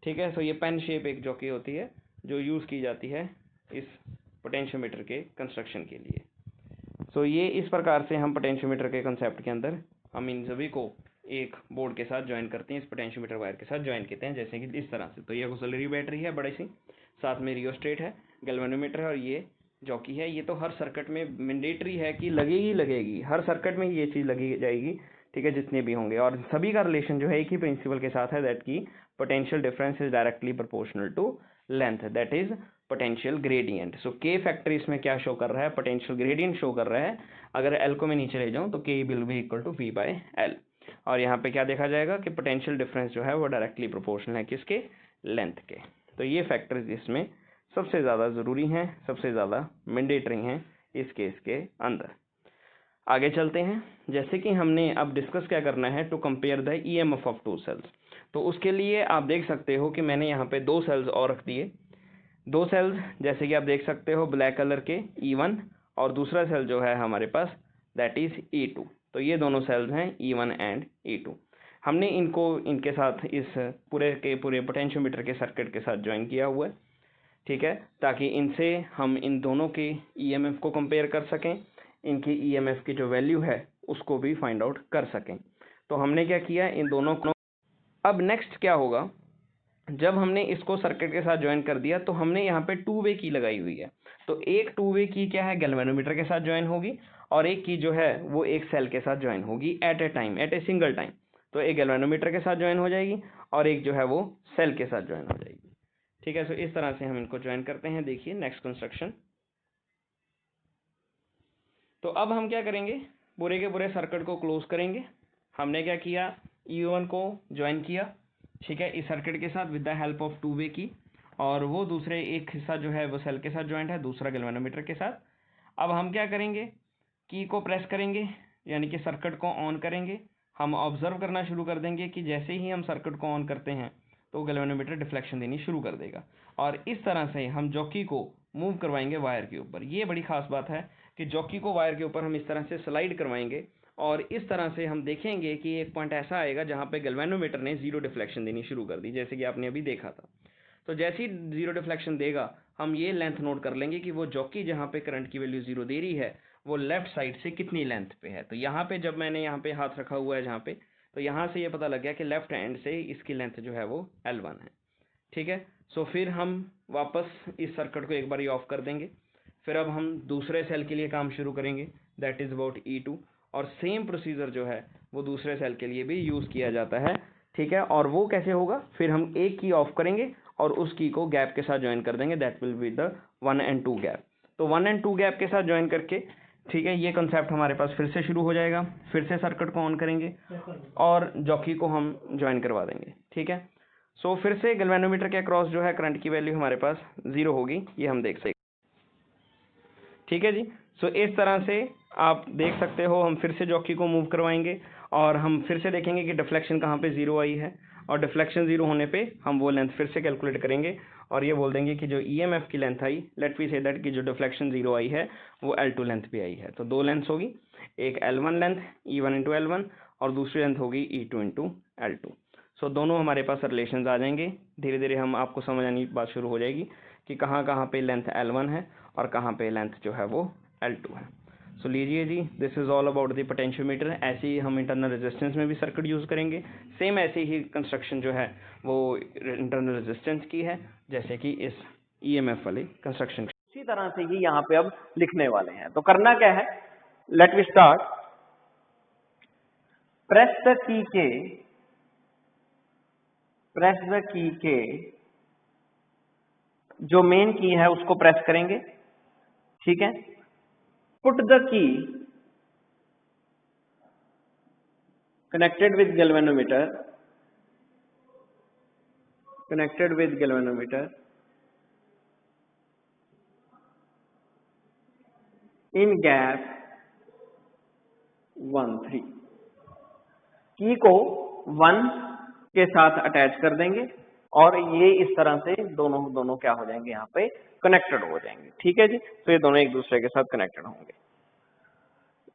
ठीक है, सो ये पेन शेप एक जॉकी होती है जो यूज़ की जाती है इस पोटेंशियोमीटर के कंस्ट्रक्शन के लिए। सो ये इस प्रकार से हम पोटेंशियोमीटर के कंसेप्ट के अंदर हम इन सभी को एक बोर्ड के साथ ज्वाइन करते हैं, इस पोटेंशियोमीटर वायर के साथ ज्वाइन करते हैं, जैसे कि इस तरह से। तो ये ऑक्सिलरी बैटरी है बड़ी सी, साथ में रियोस्टेट है, गैल्वेनोमीटर है, और ये जॉकी है। ये तो हर सर्किट में मैंडेटरी है कि लगेगी, हर सर्किट में ये चीज़ लगी जाएगी। ठीक है, जितने भी होंगे, और सभी का रिलेशन जो है एक ही प्रिंसिपल के साथ है, दैट की potential difference is directly proportional to length, that is potential gradient. So K factor इसमें क्या शो कर रहा है, पोटेंशियल ग्रेडियंट शो कर रहा है। अगर एल को मैं नीचे ले जाऊं तो K will be equal to V by L, और यहाँ पे क्या देखा जाएगा कि पोटेंशियल डिफरेंस जो है वो डायरेक्टली प्रोपोर्शनल है किसके, लेंथ के। तो ये फैक्टर्स इसमें सबसे ज़्यादा ज़रूरी हैं, सबसे ज़्यादा मैंडेटरी हैं इस केस के अंदर। आगे चलते हैं, जैसे कि हमने अब डिस्कस क्या करना है, to compare the EMF of 2 cells. तो उसके लिए आप देख सकते हो कि मैंने यहाँ पे 2 सेल्स और रख दिए, 2 सेल्स जैसे कि आप देख सकते हो ब्लैक कलर के E1, और दूसरा सेल जो है हमारे पास दैट इज E2। तो ये दोनों सेल्स हैं E1 एंड E2। हमने इनको इनके साथ इस पूरे के पूरे पोटेंशियोमीटर के सर्किट के साथ ज्वाइन किया हुआ है। ठीक है, ताकि इनसे हम इन दोनों के ईएमएफ को कंपेयर कर सकें, इनकी ईएमएफ की जो वैल्यू है उसको भी फाइंड आउट कर सकें। तो हमने क्या किया, इन दोनों को। अब नेक्स्ट क्या होगा, जब हमने इसको सर्किट के साथ ज्वाइन कर दिया तो हमने यहाँ पे 2 वे की लगाई हुई है। तो एक 2 वे की क्या है, गैल्वेनोमीटर के साथ ज्वाइन होगी, और एक की जो है वो एक सेल के साथ ज्वाइन होगी at a time, at a single time. तो एक गैल्वेनोमीटर के साथ ज्वाइन हो जाएगी और एक जो है वो सेल के साथ ज्वाइन हो जाएगी। ठीक है, सो इस तरह से हम इनको ज्वाइन करते हैं। देखिए नेक्स्ट कंस्ट्रक्शन। तो अब हम क्या करेंगे, पूरे के पूरे सर्किट को क्लोज करेंगे। हमने क्या किया, E1 को ज्वाइन किया, ठीक है, इस सर्किट के साथ विद द हेल्प ऑफ 2 वे की, और वो दूसरे एक हिस्सा जो है वो सेल के साथ ज्वाइंट है, दूसरा गैल्वेनोमीटर के साथ। अब हम क्या करेंगे, की को प्रेस करेंगे, यानी कि सर्किट को ऑन करेंगे। हम ऑब्जर्व करना शुरू कर देंगे कि जैसे ही हम सर्किट को ऑन करते हैं तो गैल्वेनोमीटर डिफ्लेक्शन देनी शुरू कर देगा, और इस तरह से हम जॉकी को मूव करवाएंगे वायर के ऊपर। ये बड़ी खास बात है कि जॉकी को वायर के ऊपर हम इस तरह से स्लाइड करवाएंगे, और इस तरह से हम देखेंगे कि एक पॉइंट ऐसा आएगा जहां पे गैल्वेनोमीटर ने जीरो डिफ्लेक्शन देनी शुरू कर दी, जैसे कि आपने अभी देखा था। तो जैसे ही जीरो डिफ्लेक्शन देगा, हम ये लेंथ नोट कर लेंगे कि वो जॉकी जहाँ पे करंट की वैल्यू 0 दे रही है वो लेफ्ट साइड से कितनी लेंथ पे है। तो यहाँ पे जब मैंने यहाँ पे हाथ रखा हुआ है जहाँ पे, तो यहाँ से ये पता लग गया कि लेफ्ट हैंड से इसकी लेंथ जो है वो L1 है। ठीक है, सो फिर हम वापस इस सर्किट को एक बार ऑफ कर देंगे। फिर अब हम दूसरे सेल के लिए काम शुरू करेंगे, दैट इज अबाउट E2, और सेम प्रोसीजर जो है वो दूसरे सेल के लिए भी यूज़ किया जाता है। ठीक है, और वो कैसे होगा, फिर हम एक की ऑफ करेंगे और उस की को गैप के साथ ज्वाइन कर देंगे, that will be the 1 and 2 gap. तो 1 and 2 गैप के साथ ज्वाइन करके, ठीक है, ये कंसेप्ट हमारे पास फिर से शुरू हो जाएगा। फिर से सर्किट को ऑन करेंगे और जॉकी को हम ज्वाइन करवा देंगे, ठीक है। सो फिर से गैल्वेनोमीटर के अक्रॉस जो है करंट की वैल्यू हमारे पास 0 होगी, ये हम देख सकते, ठीक है जी। सो इस तरह से आप देख सकते हो, हम फिर से जॉकी को मूव करवाएंगे और हम फिर से देखेंगे कि डिफ्लेक्शन कहाँ पे 0 आई है, और डिफ्लेक्शन 0 होने पे हम वो लेंथ फिर से कैलकुलेट करेंगे और ये बोल देंगे कि जो EMF की लेंथ आई, लेट वी से दैट कि जो डिफ्लेक्शन 0 आई है वो L2 लेंथ भी आई है। तो दो लेंथ्स होगी, एक L1 length E1 into L1 और दूसरी लेंथ होगी E2 इंटू L2। सो दोनों हमारे पास रिलेशंस आ जाएंगे। धीरे धीरे हम आपको समझ आनी बात शुरू हो जाएगी कि कहाँ कहाँ पे लेंथ L1 है और कहाँ पे लेंथ जो है वो L2 है। सो लीजिए जी, this is all about the potentiometer. ऐसे ही हम इंटरनल रेजिस्टेंस में भी सर्किट यूज करेंगे। सेम ऐसे ही कंस्ट्रक्शन जो है वो इंटरनल रेजिस्टेंस की है, जैसे कि इस EMF वाले कंस्ट्रक्शन। इसी तरह से ही यहाँ पे अब लिखने वाले हैं। तो करना क्या है, let we start. Press the key K जो मेन की है उसको प्रेस करेंगे, ठीक है। पुट द की connected with galvanometer in gap 1 3। की को 1 के साथ अटैच कर देंगे और ये इस तरह से दोनों क्या हो जाएंगे, यहाँ पे कनेक्टेड हो जाएंगे, ठीक है जी। तो ये दोनों एक दूसरे के साथ कनेक्टेड होंगे।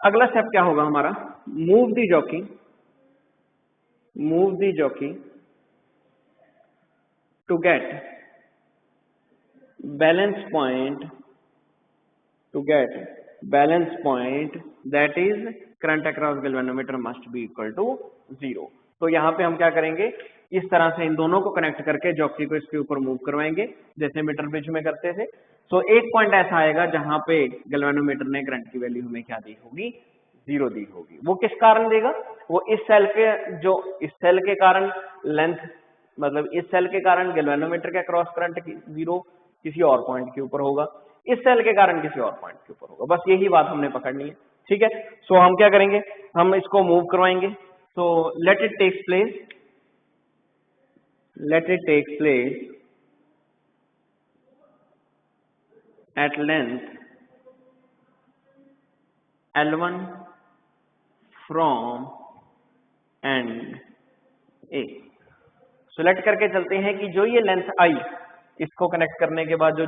अगला स्टेप क्या होगा हमारा, move the jockey to get balance point that is current across galvanometer must be equal to 0। तो यहाँ पे हम क्या करेंगे, इस तरह से इन दोनों को कनेक्ट करके जॉकी को इसके ऊपर मूव करवाएंगे जैसे मीटर ब्रिज में करते थे। तो एक पॉइंट ऐसा आएगा जहां पे गैल्वेनोमीटर ने करंट की वैल्यू हमें क्या दी होगी, 0 दी होगी। वो किस कारण देगा, वो इस सेल के कारण लेंथ, मतलब इस सेल के कारण गैल्वेनोमीटर के क्रॉस करंट 0 किसी और पॉइंट के ऊपर होगा, इस सेल के कारण किसी और पॉइंट के ऊपर होगा। बस यही बात हमने पकड़नी है, ठीक है। सो हम क्या करेंगे, हम इसको मूव करवाएंगे। So let it take place at length L1 from end A। Select करके चलते हैं कि जो ये लेंथ आई, इसको कनेक्ट करने के बाद जो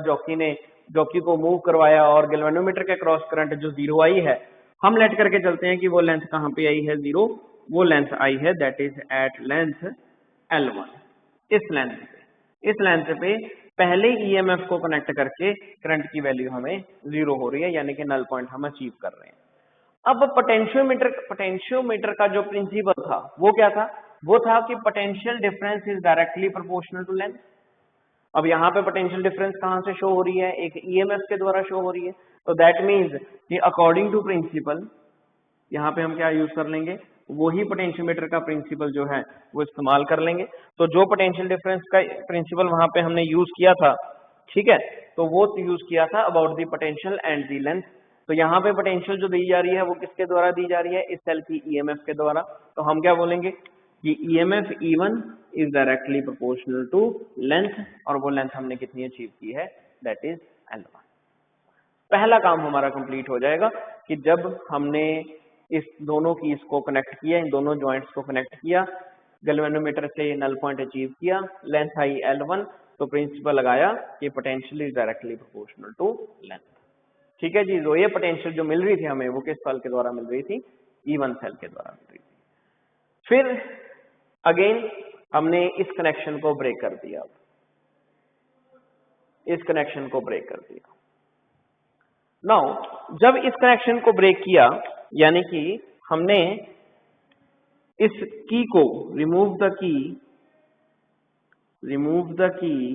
जॉकी को मूव करवाया और गैल्वेनोमीटर के क्रॉस करंट जो 0 आई है, हम लेट करके चलते हैं कि वो लेंथ कहाँ पे आई है 0, वो लेंथ आई है that is at length L1। इस लेंथ पे पहले EMF को कनेक्ट करके करंट की वैल्यू हमें 0 हो रही है, यानी कि नल पॉइंट हम अचीव कर रहे हैं। अब पोटेंशियोमीटर का जो प्रिंसिपल था वो क्या था, वो था कि potential difference is directly proportional to length. अब यहाँ पे पोटेंशियल डिफरेंस कहाँ से शो हो रही है, एक EMF के द्वारा शो हो रही है। तो दैट मीन्स कि अकॉर्डिंग टू प्रिंसिपल यहाँ पे हम क्या यूज कर लेंगे, वही पोटेंशियोमीटर का प्रिंसिपल जो है वो इस्तेमाल कर लेंगे। तो जो पोटेंशियल डिफरेंस का प्रिंसिपल वहां पे हमने यूज किया था, ठीक है, तो वो यूज किया था about the potential and the length. तो यहाँ पे पोटेंशियल जो दी जा रही है वो किसके द्वारा दी जा रही है, इस सेल की EMF के द्वारा। तो हम क्या बोलेंगे कि EMF E1 is directly proportional to length, और वो लेंथ हमने कितनी अचीव की है, दैट इज L1। पहला काम हमारा कंप्लीट हो जाएगा कि जब हमने इस दोनों की इसको कनेक्ट किया, इन दोनों जॉइंट्स को कनेक्ट किया, गैल्वेनोमीटर से नल पॉइंट अचीव किया, लेंथ आई L1, तो प्रिंसिपल लगाया कि potential is directly proportional to length, ठीक है जी। जो ये पोटेंशियल जो मिल रही थी हमें, वो किस सेल के द्वारा मिल रही थी, E1 सेल के द्वारा मिल रही थी। फिर अगेन हमने इस कनेक्शन को ब्रेक कर दिया, नाउ जब इस कनेक्शन को ब्रेक किया, यानी कि हमने इस की को remove the key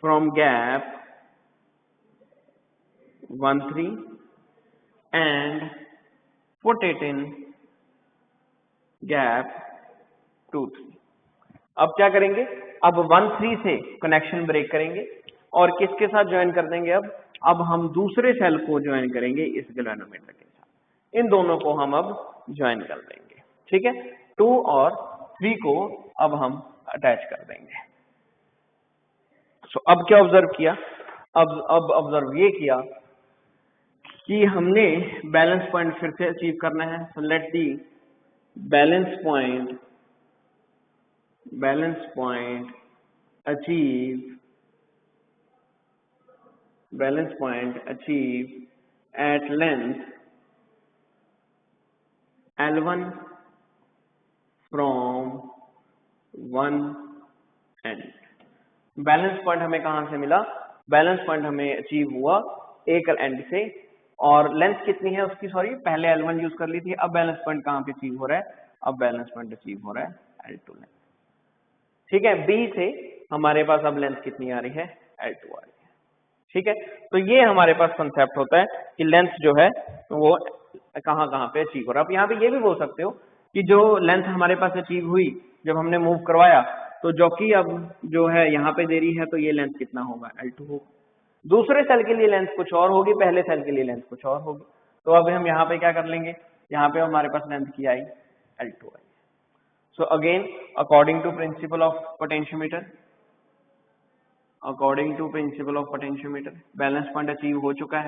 from gap 1 3 and put it in gap 2 3। अब क्या करेंगे, अब 1 3 से कनेक्शन ब्रेक करेंगे और किसके साथ ज्वाइन कर देंगे, अब हम दूसरे सेल को ज्वाइन करेंगे इस गैल्वेनोमीटर के साथ। इन दोनों को हम अब ज्वाइन कर देंगे, ठीक है। 2 और 3 को अब हम अटैच कर देंगे। सो अब क्या ऑब्जर्व किया, अब ऑब्जर्व ये किया कि हमने बैलेंस पॉइंट फिर से अचीव करना है। So let the balance point achieve at length L1 from 1 and. Balance point हमें कहां से मिला, बैलेंस पॉइंट हमें अचीव हुआ एक एंड से, और लेंथ कितनी है उसकी, सॉरी पहले L1 यूज कर ली थी, अब बैलेंस पॉइंट कहां पे अचीव हो रहा है, अब बैलेंस पॉइंट अचीव हो रहा है L2 लेंथ, ठीक है। B से हमारे पास अब लेंथ कितनी आ रही है, L2 आ रही है, ठीक है। तो ये हमारे पास कंसेप्ट होता है कि लेंथ जो है वो कहां पे अचीव हो रहा है। आप यहाँ पे ये भी बोल सकते हो कि जो लेंथ हमारे पास अचीव हुई जब हमने मूव करवाया, तो जो कि अब जो है यहाँ पे दे रही है, तो ये लेंथ कितना होगा, L2 होगा। दूसरे सेल के लिए लेंथ कुछ और होगी, पहले सेल के लिए लेंथ कुछ और होगी। तो अब हम यहाँ पे क्या कर लेंगे, यहाँ पे हमारे पास लेंथ की आई L2 आई। So again according to principle of potentiometer, balance point achieve हो चुका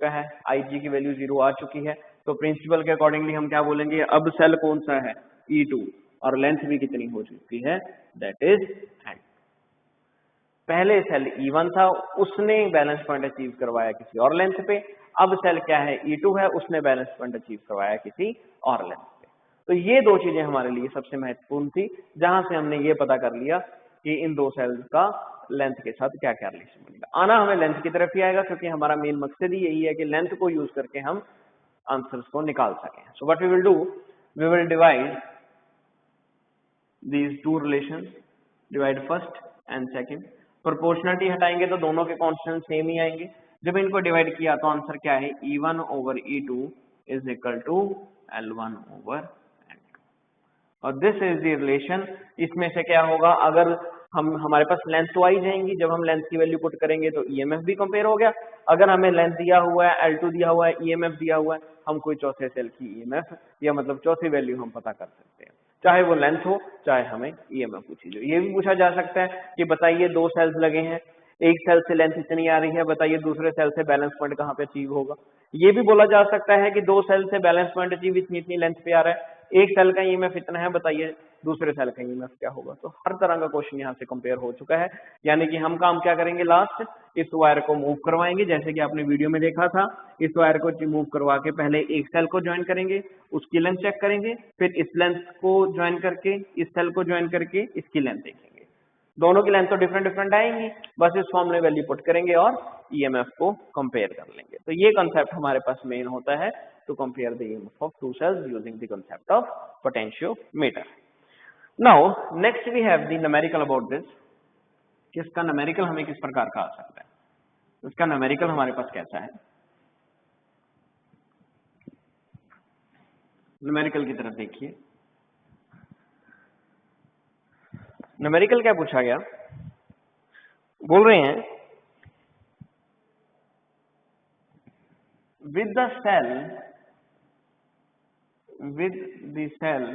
है, IG की वैल्यू 0 आ चुकी है। तो प्रिंसिपल के अकॉर्डिंगली हम क्या बोलेंगे, अब सेल कौन सा है, E2, और लेंथ भी कितनी हो चुकी है, दैट इज L। पहले सेल E1 था, उसने बैलेंस पॉइंट अचीव करवाया किसी और लेंथ पे, अब सेल क्या है, E2 है, उसने बैलेंस पॉइंट अचीव करवाया किसी और लेंथ पे। तो ये दो चीजें हमारे लिए सबसे महत्वपूर्ण थी, जहां से हमने ये पता कर लिया कि इन दो सेल्स का लेंथ के साथ क्या क्या रिलेशन बनेगा। आना हमें लेंथ की तरफ ही आएगा, क्योंकि हमारा मेन मकसद ही यही है कि लेंथ को यूज करके हम आंसर्स को निकाल सकें। So what we will do, we will divide these two relations, divide first and second। Proportionality हटाएंगे तो दोनों के कांस्टेंट सेम ही आएंगे। जब इनको डिवाइड किया तो आंसर क्या है, E1 over E2 is equal to L1 over L2, और दिस इज द रिलेशन। इसमें से क्या होगा, अगर हमारे पास लेंथ तो आई जाएंगी, जब हम लेंथ की वैल्यू पुट करेंगे तो EMF भी कंपेयर हो गया। अगर हमें लेंथ दिया हुआ है, L2 दिया हुआ है, EMF दिया हुआ है, हम कोई चौथे सेल की EMF या मतलब चौथी वैल्यू हम पता कर सकते हैं, चाहे वो लेंथ हो चाहे हमें EMF पूछी जाए। ये भी पूछा जा सकता है कि बताइए दो सेल्स लगे हैं, एक सेल से लेंथ इतनी आ रही है, बताइए दूसरे सेल से बैलेंस पॉइंट कहाँ पे अचीव होगा। ये भी बोला जा सकता है कि दो सेल से बैलेंस पॉइंट अचीव इतनी लेंथ पे आ रहा है, एक सेल का EMF इतना है, बताइए दूसरे सेल का EMF क्या होगा। तो हर तरह का क्वेश्चन यहाँ से कंपेयर हो चुका है। यानी कि हम काम क्या करेंगे, लास्ट इस वायर को मूव करवाएंगे, जैसे कि आपने वीडियो में देखा था। इस वायर को मूव करवा के पहले एक सेल को ज्वाइन करेंगे, उसकी लेंथ चेक करेंगे, फिर इस लेंथ को ज्वाइन करके, इस सेल को ज्वाइन करके इसकी लेंथ देखेंगे। दोनों की लेंथ तो डिफरेंट आएंगी, बस इस फॉर्म में वैल्यू पुट करेंगे और EMF को कंपेयर कर लेंगे। तो ये कंसेप्ट हमारे पास मेन होता है, to compare the EMF of two cells using the concept of potentiometer. Now next we have the numerical about this. इसका न्यूमेरिकल हमें किस प्रकार का आ सकता है, इसका न्यूमेरिकल हमारे पास कैसा है। न्यूमेरिकल की तरफ देखिए, न्यूमेरिकल क्या पूछा गया, बोल रहे हैं with the cell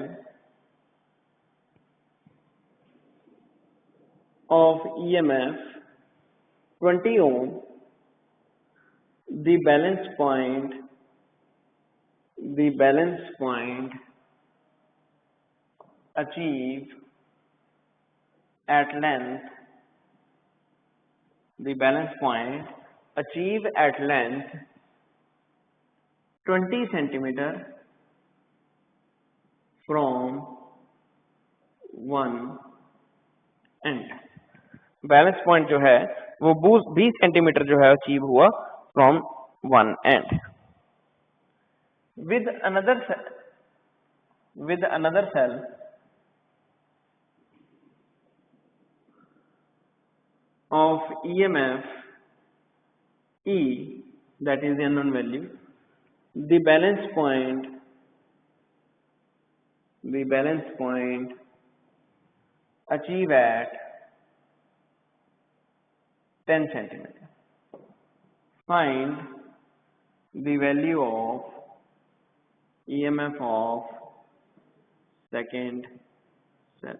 of EMF 20 ohm, the balance point achieve at length, the balance point achieve at length 20 centimeter from one end। Balance point जो है वो 20 सेंटीमीटर जो है अचीव हुआ from one and. with another cell of EMF E, that is the unknown value, the balance point the balance point achieve at 10 centimeter. Find the value of EMF of second cell.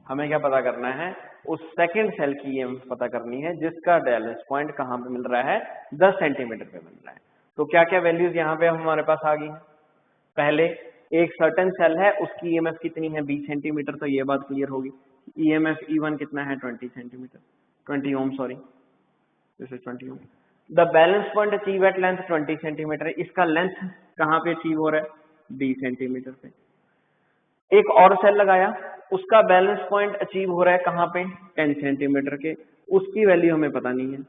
हमें क्या पता करना है? उस second cell की EMF पता करनी है जिसका बैलेंस पॉइंट कहाँ पे मिल रहा है? 10 सेंटीमीटर पे मिल रहा है। तो क्या क्या वैल्यूज यहाँ पे हमारे पास आ गई हैं? पहले एक सर्टेन सेल है, उसकी EMF कितनी है? 20 सेंटीमीटर। तो ये बात क्लियर होगी। EMF E1 कितना है? 20 centimeter, 20 ohm, sorry, this is 20 ohm. The balance point achieve at length 20 centimeter. इसका लेंथ कहाँ पे अचीव हो रहा है? 20 सेंटीमीटर पे। एक और सेल लगाया, उसका बैलेंस पॉइंट अचीव हो रहा है कहाँ पे? 10 सेंटीमीटर के। उसकी वैल्यू हमें पता नहीं है,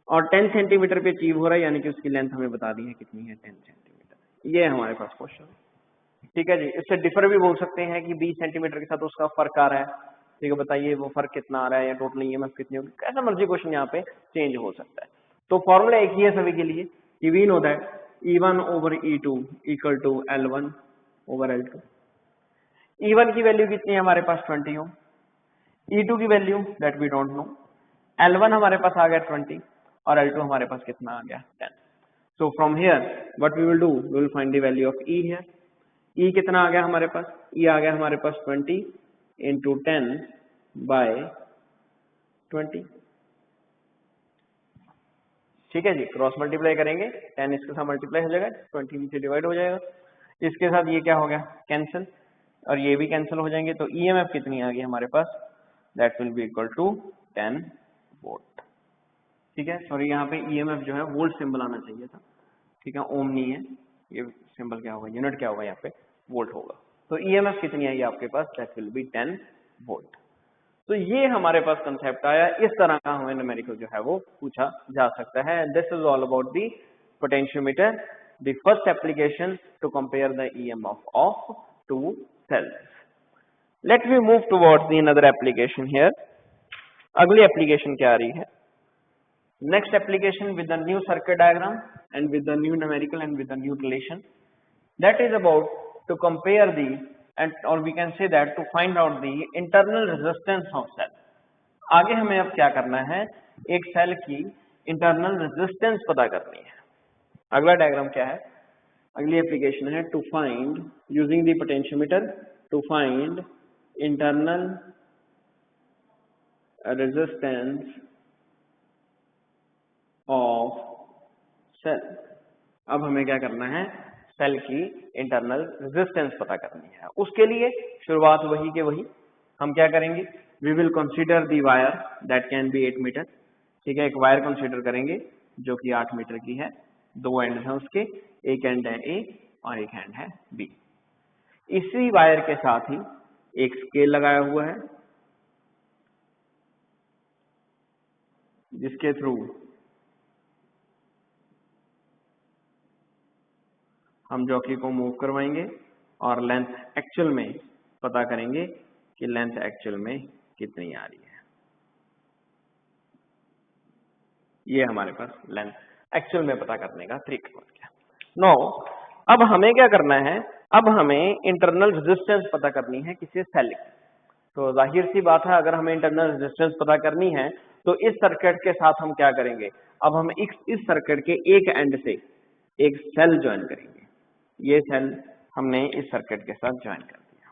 और 10 सेंटीमीटर पे अचीव हो रहा है, यानी कि उसकी लेंथ हमें बता दी है कितनी है? 10 सेंटीमीटर। ये हमारे पास क्वेश्चन है। ठीक है जी। इससे डिफर भी बोल सकते हैं कि 20 सेंटीमीटर के साथ उसका फर्क आ रहा है। ठीक है, बताइए वो फर्क कितना आ रहा है, या टोटल EMF कितनी होगी? कैसा मर्जी क्वेश्चन यहाँ पे चेंज हो सकता है। तो फॉर्मूला एक ही है सभी के लिए कि we know that E1 over E2 equal to L1 over L2। E1 की वैल्यू कितनी है हमारे पास? 20 ओम। E2 की value that we don't know. L1 हमारे पास आ गया 20, और L2 हमारे पास कितना आ गया? 10। So from here what we will do, we will find the value of E here. E कितना आ गया हमारे पास? E आ गया हमारे पास 20 इंटू 10 बाय 20। ठीक है जी। क्रॉस मल्टीप्लाई करेंगे, 10 इसके साथ मल्टीप्लाई हो जाएगा, 20 नीचे डिवाइड हो जाएगा। इसके साथ ये क्या हो गया? कैंसिल, और ये भी कैंसिल हो जाएंगे। तो EMF कितनी आ गई हमारे पास? That will be equal to 10 volt. ठीक है, सॉरी यहाँ पे EMF जो है वोल्ट सिंबल आना चाहिए था। ठीक है, ओम नहीं है, ये सिंबल क्या होगा? यूनिट क्या होगा यहाँ पे? वोल्ट होगा। तो EMF कितनी आई आपके पास? That will be 10 volt. तो ये हमारे पास कंसेप्ट आया। इस तरह का हमें न्यूमेरिकल जो है वो पूछा जा सकता है। This is all about the potentiometer, the first application to compare the EMF of two cells. Let me move towards the another application here. अगली एप्लीकेशन क्या आ रही है? Next application with the new circuit diagram and with the new numerical and with the new relation. That is about to compare the or we can say that to find out the internal resistance of cell. आगे हमें अब क्या करना है? एक cell की internal resistance पता करनी है। अगला डायग्राम क्या है? अगली एप्लीकेशन है to find using the potentiometer to find internal resistance of cell. अब हमें क्या करना है? सेल की इंटरनल रेजिस्टेंस पता करनी है। उसके लिए शुरुआत वही के वही हम क्या करेंगे? We will consider the wire that can be 8 meter. ठीक है, एक वायर कंसीडर करेंगे जो कि 8 मीटर की है। दो एंड हैं उसके, एक एंड है A और एक एंड है B। इसी वायर के साथ ही एक स्केल लगाया हुआ है जिसके थ्रू हम जॉकी को मूव करवाएंगे और लेंथ एक्चुअल में पता करेंगे कि लेंथ एक्चुअल में कितनी आ रही है। ये हमारे पास लेंथ एक्चुअल में पता करने का तरीका हो गया। नो, अब हमें क्या करना है? अब हमें इंटरनल रेजिस्टेंस पता करनी है किसी सेल की। तो जाहिर सी बात है, अगर हमें इंटरनल रेजिस्टेंस पता करनी है तो इस सर्किट के साथ हम क्या करेंगे? अब हम इस सर्किट के एक एंड से एक सेल ज्वाइन करेंगे। ये सेल हमने इस सर्किट के साथ ज्वाइन कर दिया।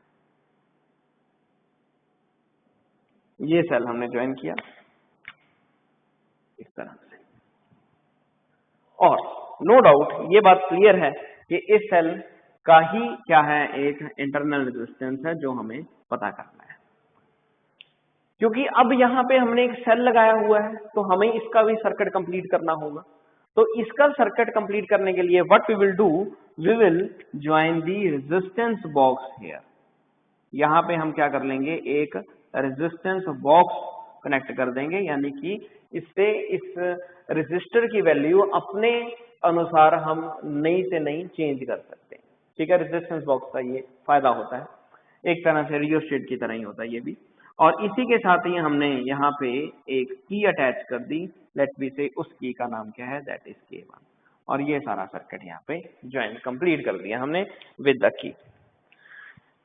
ये सेल हमने ज्वाइन किया इस तरह से, और नो डाउट ये बात क्लियर है कि इस सेल का ही क्या है? एक इंटरनल रेजिस्टेंस है जो हमें पता करना है। क्योंकि अब यहाँ पे हमने एक सेल लगाया हुआ है तो हमें इसका भी सर्किट कंप्लीट करना होगा। तो इसका सर्किट कंप्लीट करने के लिए what we will do, we will join the resistance box here. यहाँ पे हम क्या कर लेंगे? एक रेजिस्टेंस बॉक्स कनेक्ट कर देंगे, यानी कि इससे इस रेजिस्टर की वैल्यू अपने अनुसार हम नई से नई चेंज कर सकते हैं। ठीक है, रेजिस्टेंस बॉक्स का ये फायदा होता है, एक तरह से रियोस्टेट की तरह ही होता है ये भी। और इसी के साथ ही हमने यहाँ पे एक की अटैच कर दी। लेट बी से उस की का नाम क्या है? That is K1। और ये सारा सर्किट यहाँ पे ज्वाइन कंप्लीट कर दिया हमने विद द की।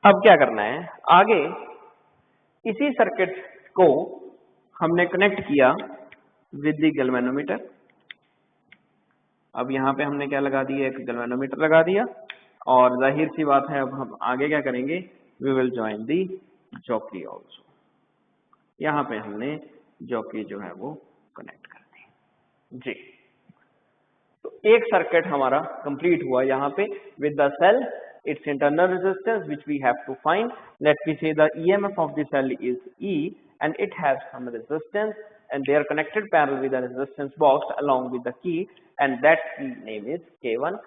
अब क्या करना है आगे, इसी सर्किट को हमने कनेक्ट किया विद द गैल्वेनोमीटर। अब यहाँ पे हमने क्या लगा दिया, एक गैल्वेनोमीटर लगा दिया, और जाहिर सी बात है अब हम आगे क्या करेंगे, we will join the jockey also. यहाँ पे हमने जॉकी जो है वो कनेक्ट कर दी जी। तो एक सर्किट हमारा कंप्लीट हुआ यहाँ पे with the cell, its internal resistance which we have to find. Let me say the EMF of the cell is E and it has some resistance and they are connected parallel with the resistance box along with the key, and that key name is K1,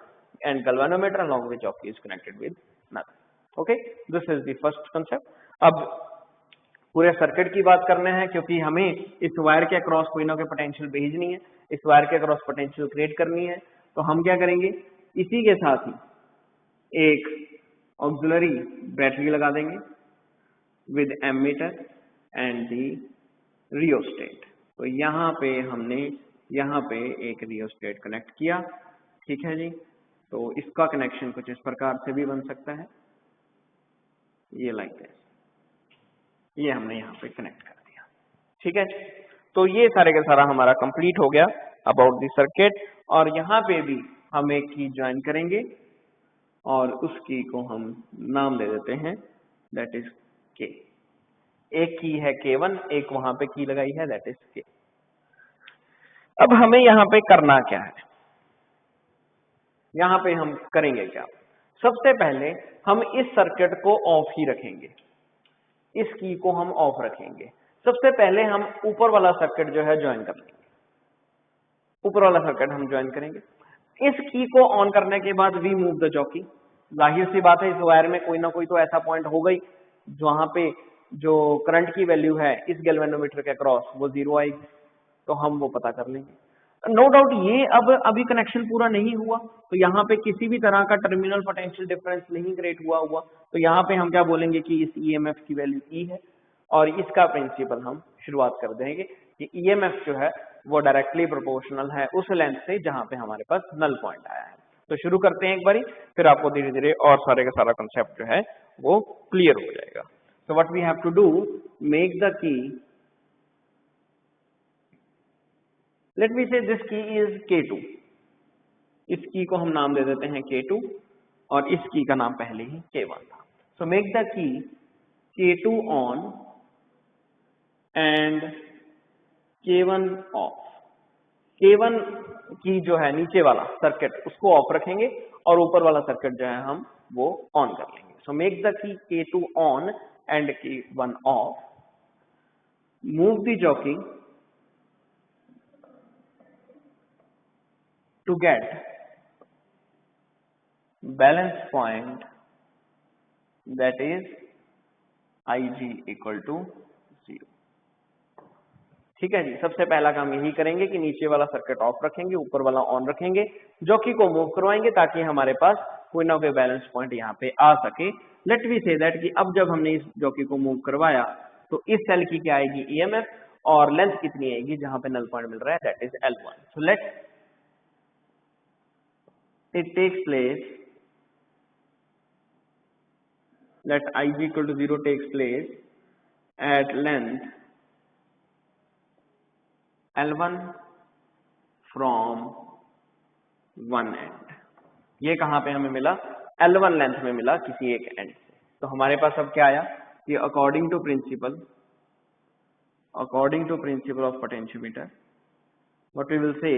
and galvanometer along with jockey is connected with nothing. Okay, this is the first concept. अब पूरे circuit की बात करने हैं क्योंकि हमें इस wire के अक्रॉस कोई ना कोई पोटेंशियल भेजनी है, इस वायर के अक्रॉस पोटेंशियल क्रिएट करनी है। तो हम क्या करेंगे, इसी के साथ ही एक ऑक्सिलरी बैटरी लगा देंगे with ammeter and the rheostat. तो यहाँ पे हमने यहाँ पे एक रियोस्टेट कनेक्ट किया, ठीक है जी। तो इसका कनेक्शन कुछ इस प्रकार से भी बन सकता है, ये लाइक दिस, ये हमने यहाँ पे कनेक्ट कर दिया, ठीक है। तो ये सारे का सारा हमारा कंप्लीट हो गया अबाउट द सर्किट। और यहाँ पे भी हम एक की ज्वाइन करेंगे और उस की को हम नाम दे देते हैं, दैट इज के। एक की है K1, एक वहां पे की लगाई है, दैट इज के। अब हमें यहाँ पे करना क्या है, यहाँ पे हम करेंगे क्या, सबसे पहले हम इस सर्किट को ऑफ ही रखेंगे, इस की को हम ऑफ रखेंगे। सबसे पहले हम ऊपर वाला सर्किट जो है ज्वाइन कर लेंगे, ऊपर वाला सर्किट हम ज्वाइन करेंगे। इस की को ऑन करने के बाद वी मूव द जॉकी। जाहिर सी बात है इस वायर में कोई ना कोई तो ऐसा पॉइंट होगा ही जहां पे जो करंट की वैल्यू है इस गैल्वेनोमीटर के अक्रॉस वो 0 आएगी, तो हम वो पता कर लेंगे। नो डाउट ये अब अभी कनेक्शन पूरा नहीं हुआ, तो यहाँ पे किसी भी तरह का टर्मिनल पोटेंशियल डिफरेंस नहीं क्रिएट हुआ तो यहाँ पे हम क्या बोलेंगे कि इस ईएमएफ की वैल्यू ई है, और इसका प्रिंसिपल हम शुरुआत कर देंगे कि ईएमएफ जो है वो डायरेक्टली प्रोपोर्शनल है उस लेंथ से जहां पे हमारे पास नल पॉइंट आया है। तो शुरू करते हैं एक बारी, फिर आपको धीरे धीरे और सारे का सारा कंसेप्ट जो है वो क्लियर हो जाएगा। So what we have to do, make the key, let me say this की इज K2, इस की को हम नाम दे देते हैं K2 और इस की का नाम पहले ही K1 था। So make the key K2 on and K1 of. K1 की जो है नीचे वाला सर्किट उसको ऑफ रखेंगे और ऊपर वाला सर्किट जो है हम वो ऑन कर लेंगे। So make the key K2 on and K1 off, move the jockey to get balance point that is IG equal to 0। ठीक है जी, सबसे पहला काम यही करेंगे कि नीचे वाला सर्किट ऑफ रखेंगे, ऊपर वाला ऑन रखेंगे, जॉकी को मूव करवाएंगे ताकि हमारे पास कोई ना कोई बैलेंस पॉइंट यहाँ पे आ सके। लेट वी से दैट कि अब जब हमने इस जॉकी को मूव करवाया तो इस सेल की क्या आएगी ईएमएफ, और लेंथ कितनी आएगी जहां पे नल पॉइंट मिल रहा है, that is L1। So let it takes place, let IG equal to 0 takes place at length L1 from one end। ये कहां पे हमें मिला, L1 लेंथ में मिला किसी एक एंड से। तो हमारे पास अब क्या आया कि according to principle of potentiometer what we will say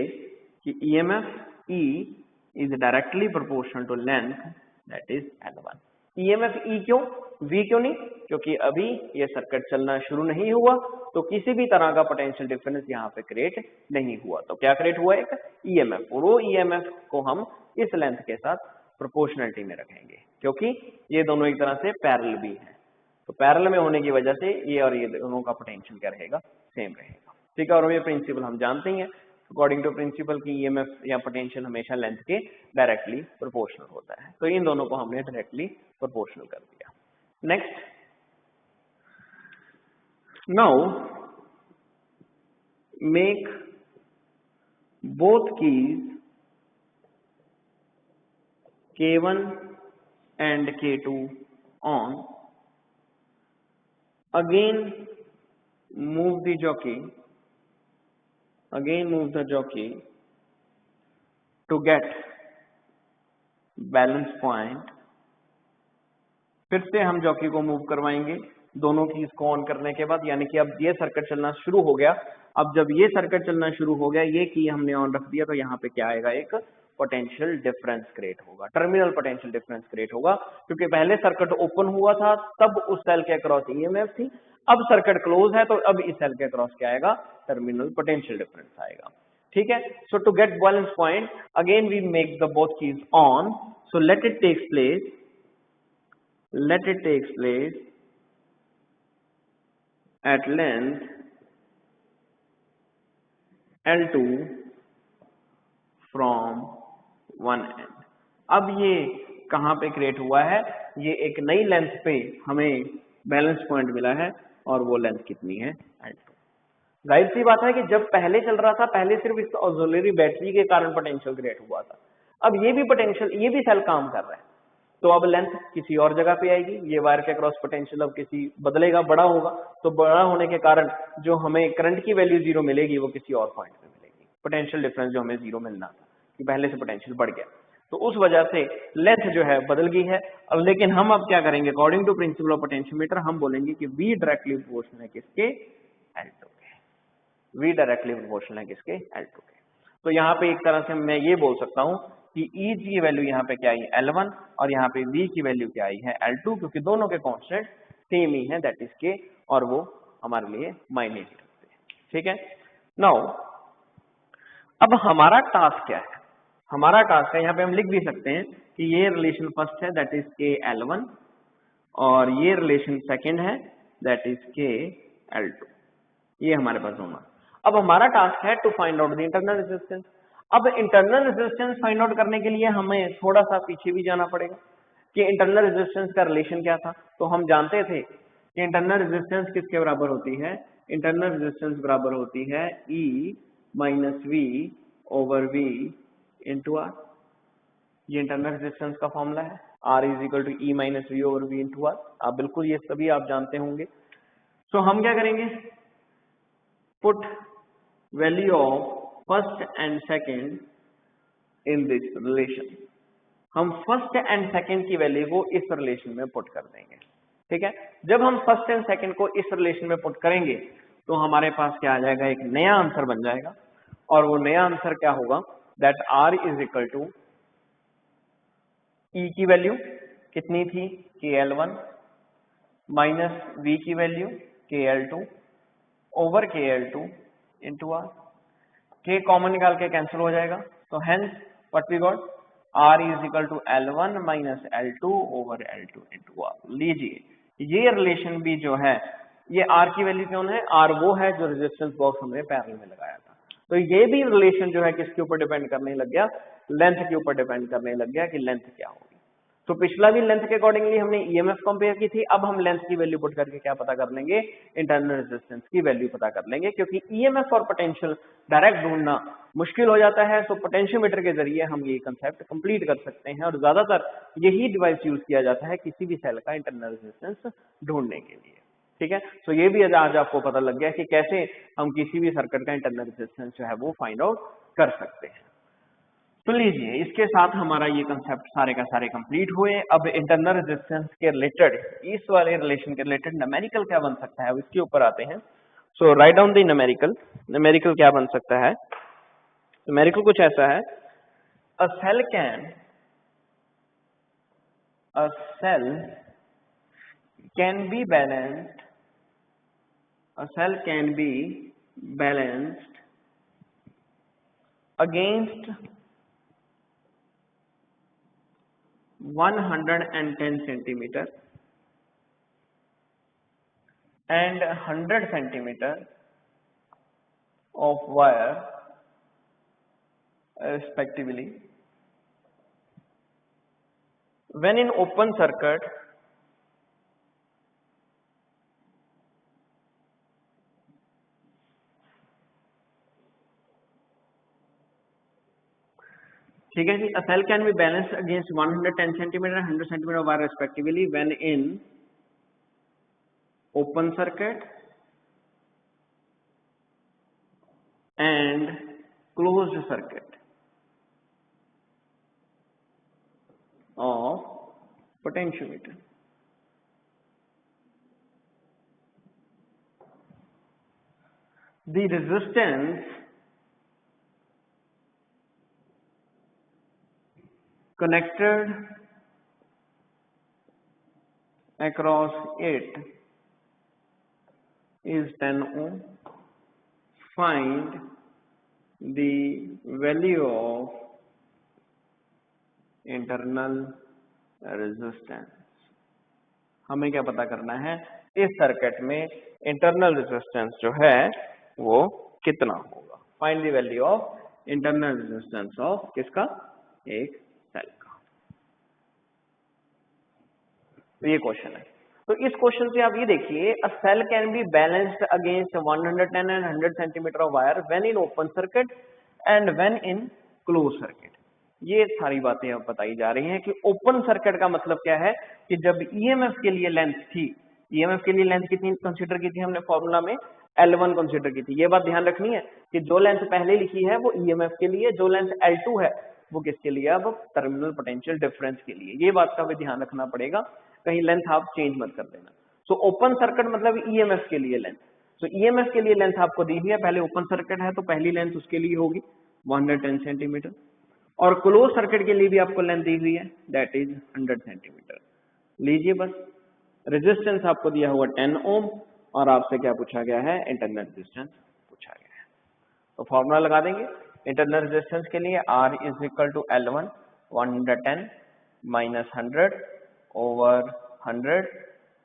कि EMF E is directly proportional to length that is L1। EMF E क्यों, V क्यों नहीं, क्योंकि अभी ये सर्किट चलना शुरू नहीं हुआ तो किसी भी तरह का पोटेंशियल डिफरेंस यहाँ पे क्रिएट नहीं हुआ। तो क्या क्रिएट हुआ, एक EMF, और वो EMF को हम इस लेंथ के साथ प्रोपोर्शनलिटी में रखेंगे क्योंकि ये दोनों एक तरह से पैरेलल भी हैं। तो पैरेलल में होने की वजह से ये और ये दोनों का पोटेंशियल क्या रहेगा, सेम रहेगा। ठीक है, और ये प्रिंसिपल हम जानते ही हैं, अकॉर्डिंग टू प्रिंसिपल की EMF या पोटेंशियल हमेशा लेंथ के डायरेक्टली प्रोपोर्शनल होता है। तो इन दोनों को हमने डायरेक्टली प्रोपोर्शनल कर दिया। Next, now make both keys K1 and K2 on, again move the jockey to get balance point. फिर से हम जॉकी को मूव करवाएंगे दोनों कीज को ऑन करने के बाद, यानी कि अब ये सर्किट चलना शुरू हो गया। अब जब ये सर्किट चलना शुरू हो गया, ये की हमने ऑन रख दिया, तो यहाँ पे क्या आएगा, एक पोटेंशियल डिफरेंस क्रिएट होगा, टर्मिनल पोटेंशियल डिफरेंस क्रिएट होगा, क्योंकि पहले सर्किट ओपन हुआ था तब उस सेल के अक्रॉस ईएमएफ थी, अब सर्किट क्लोज है तो अब इस सेल के अक्रॉस क्या आएगा, टर्मिनल पोटेंशियल डिफरेंस आएगा। ठीक है, so to get balance point again we make the both keys on, so let it takes place at length L2 from one end. अब ये कहां पे क्रिएट हुआ है, ये एक नई लेंथ पे हमें बैलेंस पॉइंट मिला है और वो लेंथ कितनी है, L2। जाहिर सी बात है कि जब पहले चल रहा था, पहले सिर्फ इस ऑक्सिलरी बैटरी के कारण पोटेंशियल क्रिएट हुआ था, अब ये भी सेल काम कर रहा है, तो अब लेंथ किसी और जगह पे आएगी, ये वायर के क्रॉस पोटेंशियल अब किसी बदलेगा, बड़ा होगा, तो बड़ा होने के कारण जो हमें करंट की वैल्यू 0 मिलेगी वो किसी और पॉइंट पे मिलेगी, पोटेंशियल डिफरेंस जो हमें 0 मिलना था कि पहले से पोटेंशियल बढ़ गया, तो उस वजह से लेंथ जो है बदल गई है। अब लेकिन हम अब क्या करेंगे, according to principle of potentiometer हम बोलेंगे कि V डायरेक्टली प्रोपोर्शनल है किसके, L2 के, V डायरेक्टली प्रोपोर्शनल है किसके, L2 के। तो यहाँ पे एक तरह से मैं ये बोल सकता हूँ कि E की वैल्यू यहाँ पे क्या आई है, L1, और यहाँ पे V की वैल्यू क्या आई है, L2, क्योंकि दोनों के कांस्टेंट सेम ही है, दैट इज के, और वो हमारे लिए मायने नहीं रखते। ठीक है, नाउ अब हमारा टास्क क्या है, हमारा टास्क है, यहाँ पे हम लिख भी सकते हैं कि ये रिलेशन फर्स्ट है, दैट इज के L1, और ये रिलेशन सेकंड है, दैट इज के L2, ये हमारे पास होगा। अब हमारा टास्क है to find out the internal resistance. अब इंटरनल रेजिस्टेंस फाइंड आउट करने के लिए हमें थोड़ा सा पीछे भी जाना पड़ेगा कि इंटरनल रेजिस्टेंस का रिलेशन क्या था। तो हम जानते थे कि इंटरनल रेजिस्टेंस किसके बराबर होती है, इंटरनल रेजिस्टेंस बराबर होती है E minus V over V into R. ये इंटरनल रेजिस्टेंस का फॉर्मूला है, R is equal to E minus V over V into R. आप बिल्कुल ये सभी आप जानते होंगे। सो हम क्या करेंगे, put value of first and second in this relation। हम फर्स्ट एंड सेकंड की वैल्यू को इस रिलेशन में पुट कर देंगे। ठीक है, जब हम फर्स्ट एंड सेकंड को इस रिलेशन में पुट करेंगे तो हमारे पास क्या आ जाएगा, एक नया आंसर बन जाएगा, और वो नया आंसर क्या होगा, that R is equal to E की वैल्यू कितनी थी, KL1 माइनस V की value KL2 over KL2 into R. K common निकाल के कैंसिल हो जाएगा, तो hence what we got, R is equal to L1 minus L2 over L2 into R. लीजिए ये रिलेशन भी जो है, ये R की वैल्यू कौन है, R वो है जो रेजिस्टेंस बॉक्स हमने पैरेलल में लगाया था। तो ये भी रिलेशन जो है किसके ऊपर डिपेंड करने लग गया, लेंथ के ऊपर डिपेंड करने लग गया कि लेंथ क्या होगी। तो पिछला भी लेंथ के अकॉर्डिंगली हमने ईएमएफ कंपेयर की थी, अब हम लेंथ की वैल्यू पुट करके क्या पता कर लेंगे, इंटरनल रेजिस्टेंस की वैल्यू पता कर लेंगे, क्योंकि ईएमएफ और पोटेंशियल डायरेक्ट ढूंढना मुश्किल हो जाता है। सो पोटेंशियोमीटर के जरिए हम ये कंसेप्ट कंप्लीट कर सकते हैं, और ज्यादातर यही डिवाइस यूज किया जाता है किसी भी सेल का इंटरनल रेजिस्टेंस ढूंढने के लिए। ठीक है, सो ये भी आज आपको पता लग गया कि कैसे हम किसी भी सर्किट का इंटरनल रेजिस्टेंस जो है वो फाइंड आउट कर सकते हैं। तो लीजिए इसके साथ हमारा ये कंसेप्ट सारे का सारे कंप्लीट हुए। अब इंटरनल रेजिस्टेंस के रिलेटेड, इस वाले रिलेशन के रिलेटेड न्यूमेरिकल क्या बन सकता है, अब इसके ऊपर आते हैं। So write down the numerical. Numerical क्या बन सकता है, न्यूमेरिकल कुछ ऐसा है, a cell can be balanced, a cell can be balanced against 110 centimeter and 100 centimeter of wire respectively when in open circuit ठीक है जी, a cell can be balanced against 110 centimeter and 100 centimeter wire respectively when in open circuit and closed circuit of potentiometer. The resistance connected across it is 10 ohm. Find the value of internal resistance. हमें क्या पता करना है, इस circuit में internal resistance जो है वो कितना होगा. Find the value of internal resistance of किसका, एक सेल का. तो ये क्वेश्चन है. तो इस क्वेश्चन से आप ये देखिए, a cell can be balanced against 110 and 100 centimetre of wire when in open circuit and when in close circuit. ये सारी बातें अब बताई जा रही हैं कि ओपन सर्किट का मतलब क्या है कि जब ईएमएफ के लिए लेंथ थी, ईएमएफ के लिए लेंथ कितनी कंसीडर की थी हमने फॉर्मूला में, L1 कंसीडर की थी. ये बात ध्यान रखनी है कि जो लेंथ पहले लिखी है वो ईएमएफ के लिए, जो लेंथ L2 है वो किसके लिए, अब टर्मिनल पोटेंशियल डिफरेंस के लिए. ये बात का भी ध्यान रखना पड़ेगा, कहीं लेंथ आप चेंज मत कर देना. सो ओपन सर्किट मतलब ईएमएफ के लिए लेंथ. सो ईएमएफ के लिए लेंथ आपको दी हुई है, पहले ओपन सर्किट है तो पहली लेंथ उसके लिए होगी 110 सेंटीमीटर, और क्लोज सर्किट के लिए भी आपको लेंथ दी हुई है, दैट इज 100 सेंटीमीटर. लीजिए बस, रेजिस्टेंस आपको दिया हुआ 10 ओम और आपसे क्या पूछा गया है, इंटरनल रेजिस्टेंस पूछा गया है. तो फॉर्मूला लगा देंगे. इंटरनल रेजिस्टेंस के लिए R is equal to L1 110 minus 100 over 100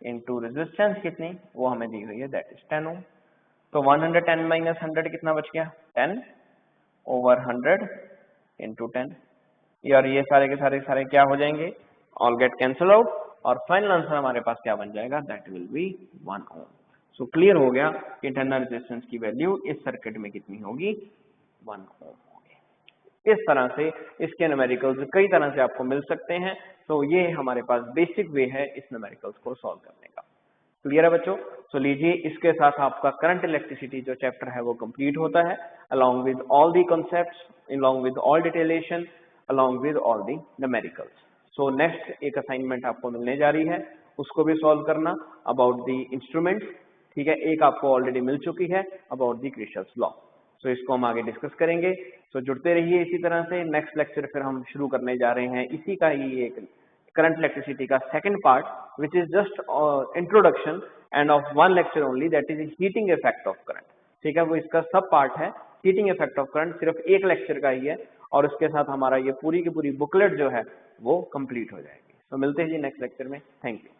into resistance कितनी वो हमें दी हुई है, दैट इज 10 ओम. तो 110 माइनस 100 कितना बच गया, 10 ओवर 100 इंटू 10. यार ये सारे के सारे क्या हो जाएंगे, ऑल गेट कैंसल आउट, और फाइनल आंसर हमारे पास क्या बन जाएगा, that will be 1 ohm. So clear हो गया कि इंटरनल रेजिस्टेंस की वैल्यू इस सर्किट में कितनी होगी, 1 ओम होगी. इस तरह से इसके न्यूमेरिकल्स कई तरह से आपको मिल सकते हैं. तो ये हमारे पास बेसिक वे है इस न्यूमेरिकल्स को सॉल्व करने का. क्लियर है बच्चों. तो लीजिए, इसके साथ आपका करंट इलेक्ट्रिसिटी जो चैप्टर है वो कंप्लीट होता है, along with all the concepts, along with all डिटेलेशन, along with all the numericals. So next एक असाइनमेंट आपको मिलने जा रही है, उसको भी सॉल्व करना अबाउट द इंस्ट्रूमेंट्स. ठीक है, एक आपको ऑलरेडी मिल चुकी है अबाउट द क्रिशर्स लॉ. सो इसको हम आगे डिस्कस करेंगे. सो जुड़ते रहिए इसी तरह से. नेक्स्ट लेक्चर फिर हम शुरू करने जा रहे हैं इसी का ही एक करंट इलेक्ट्रिसिटी का second part, which is just introduction end of one lecture only, that is heating effect of current. ठीक है, वो इसका सब पार्ट है, हीटिंग इफेक्ट ऑफ करंट सिर्फ एक लेक्चर का ही है, और उसके साथ हमारा ये पूरी की पूरी बुकलेट जो है वो कंप्लीट हो जाएगी. तो मिलते हैं जी नेक्स्ट लेक्चर में. Thank you.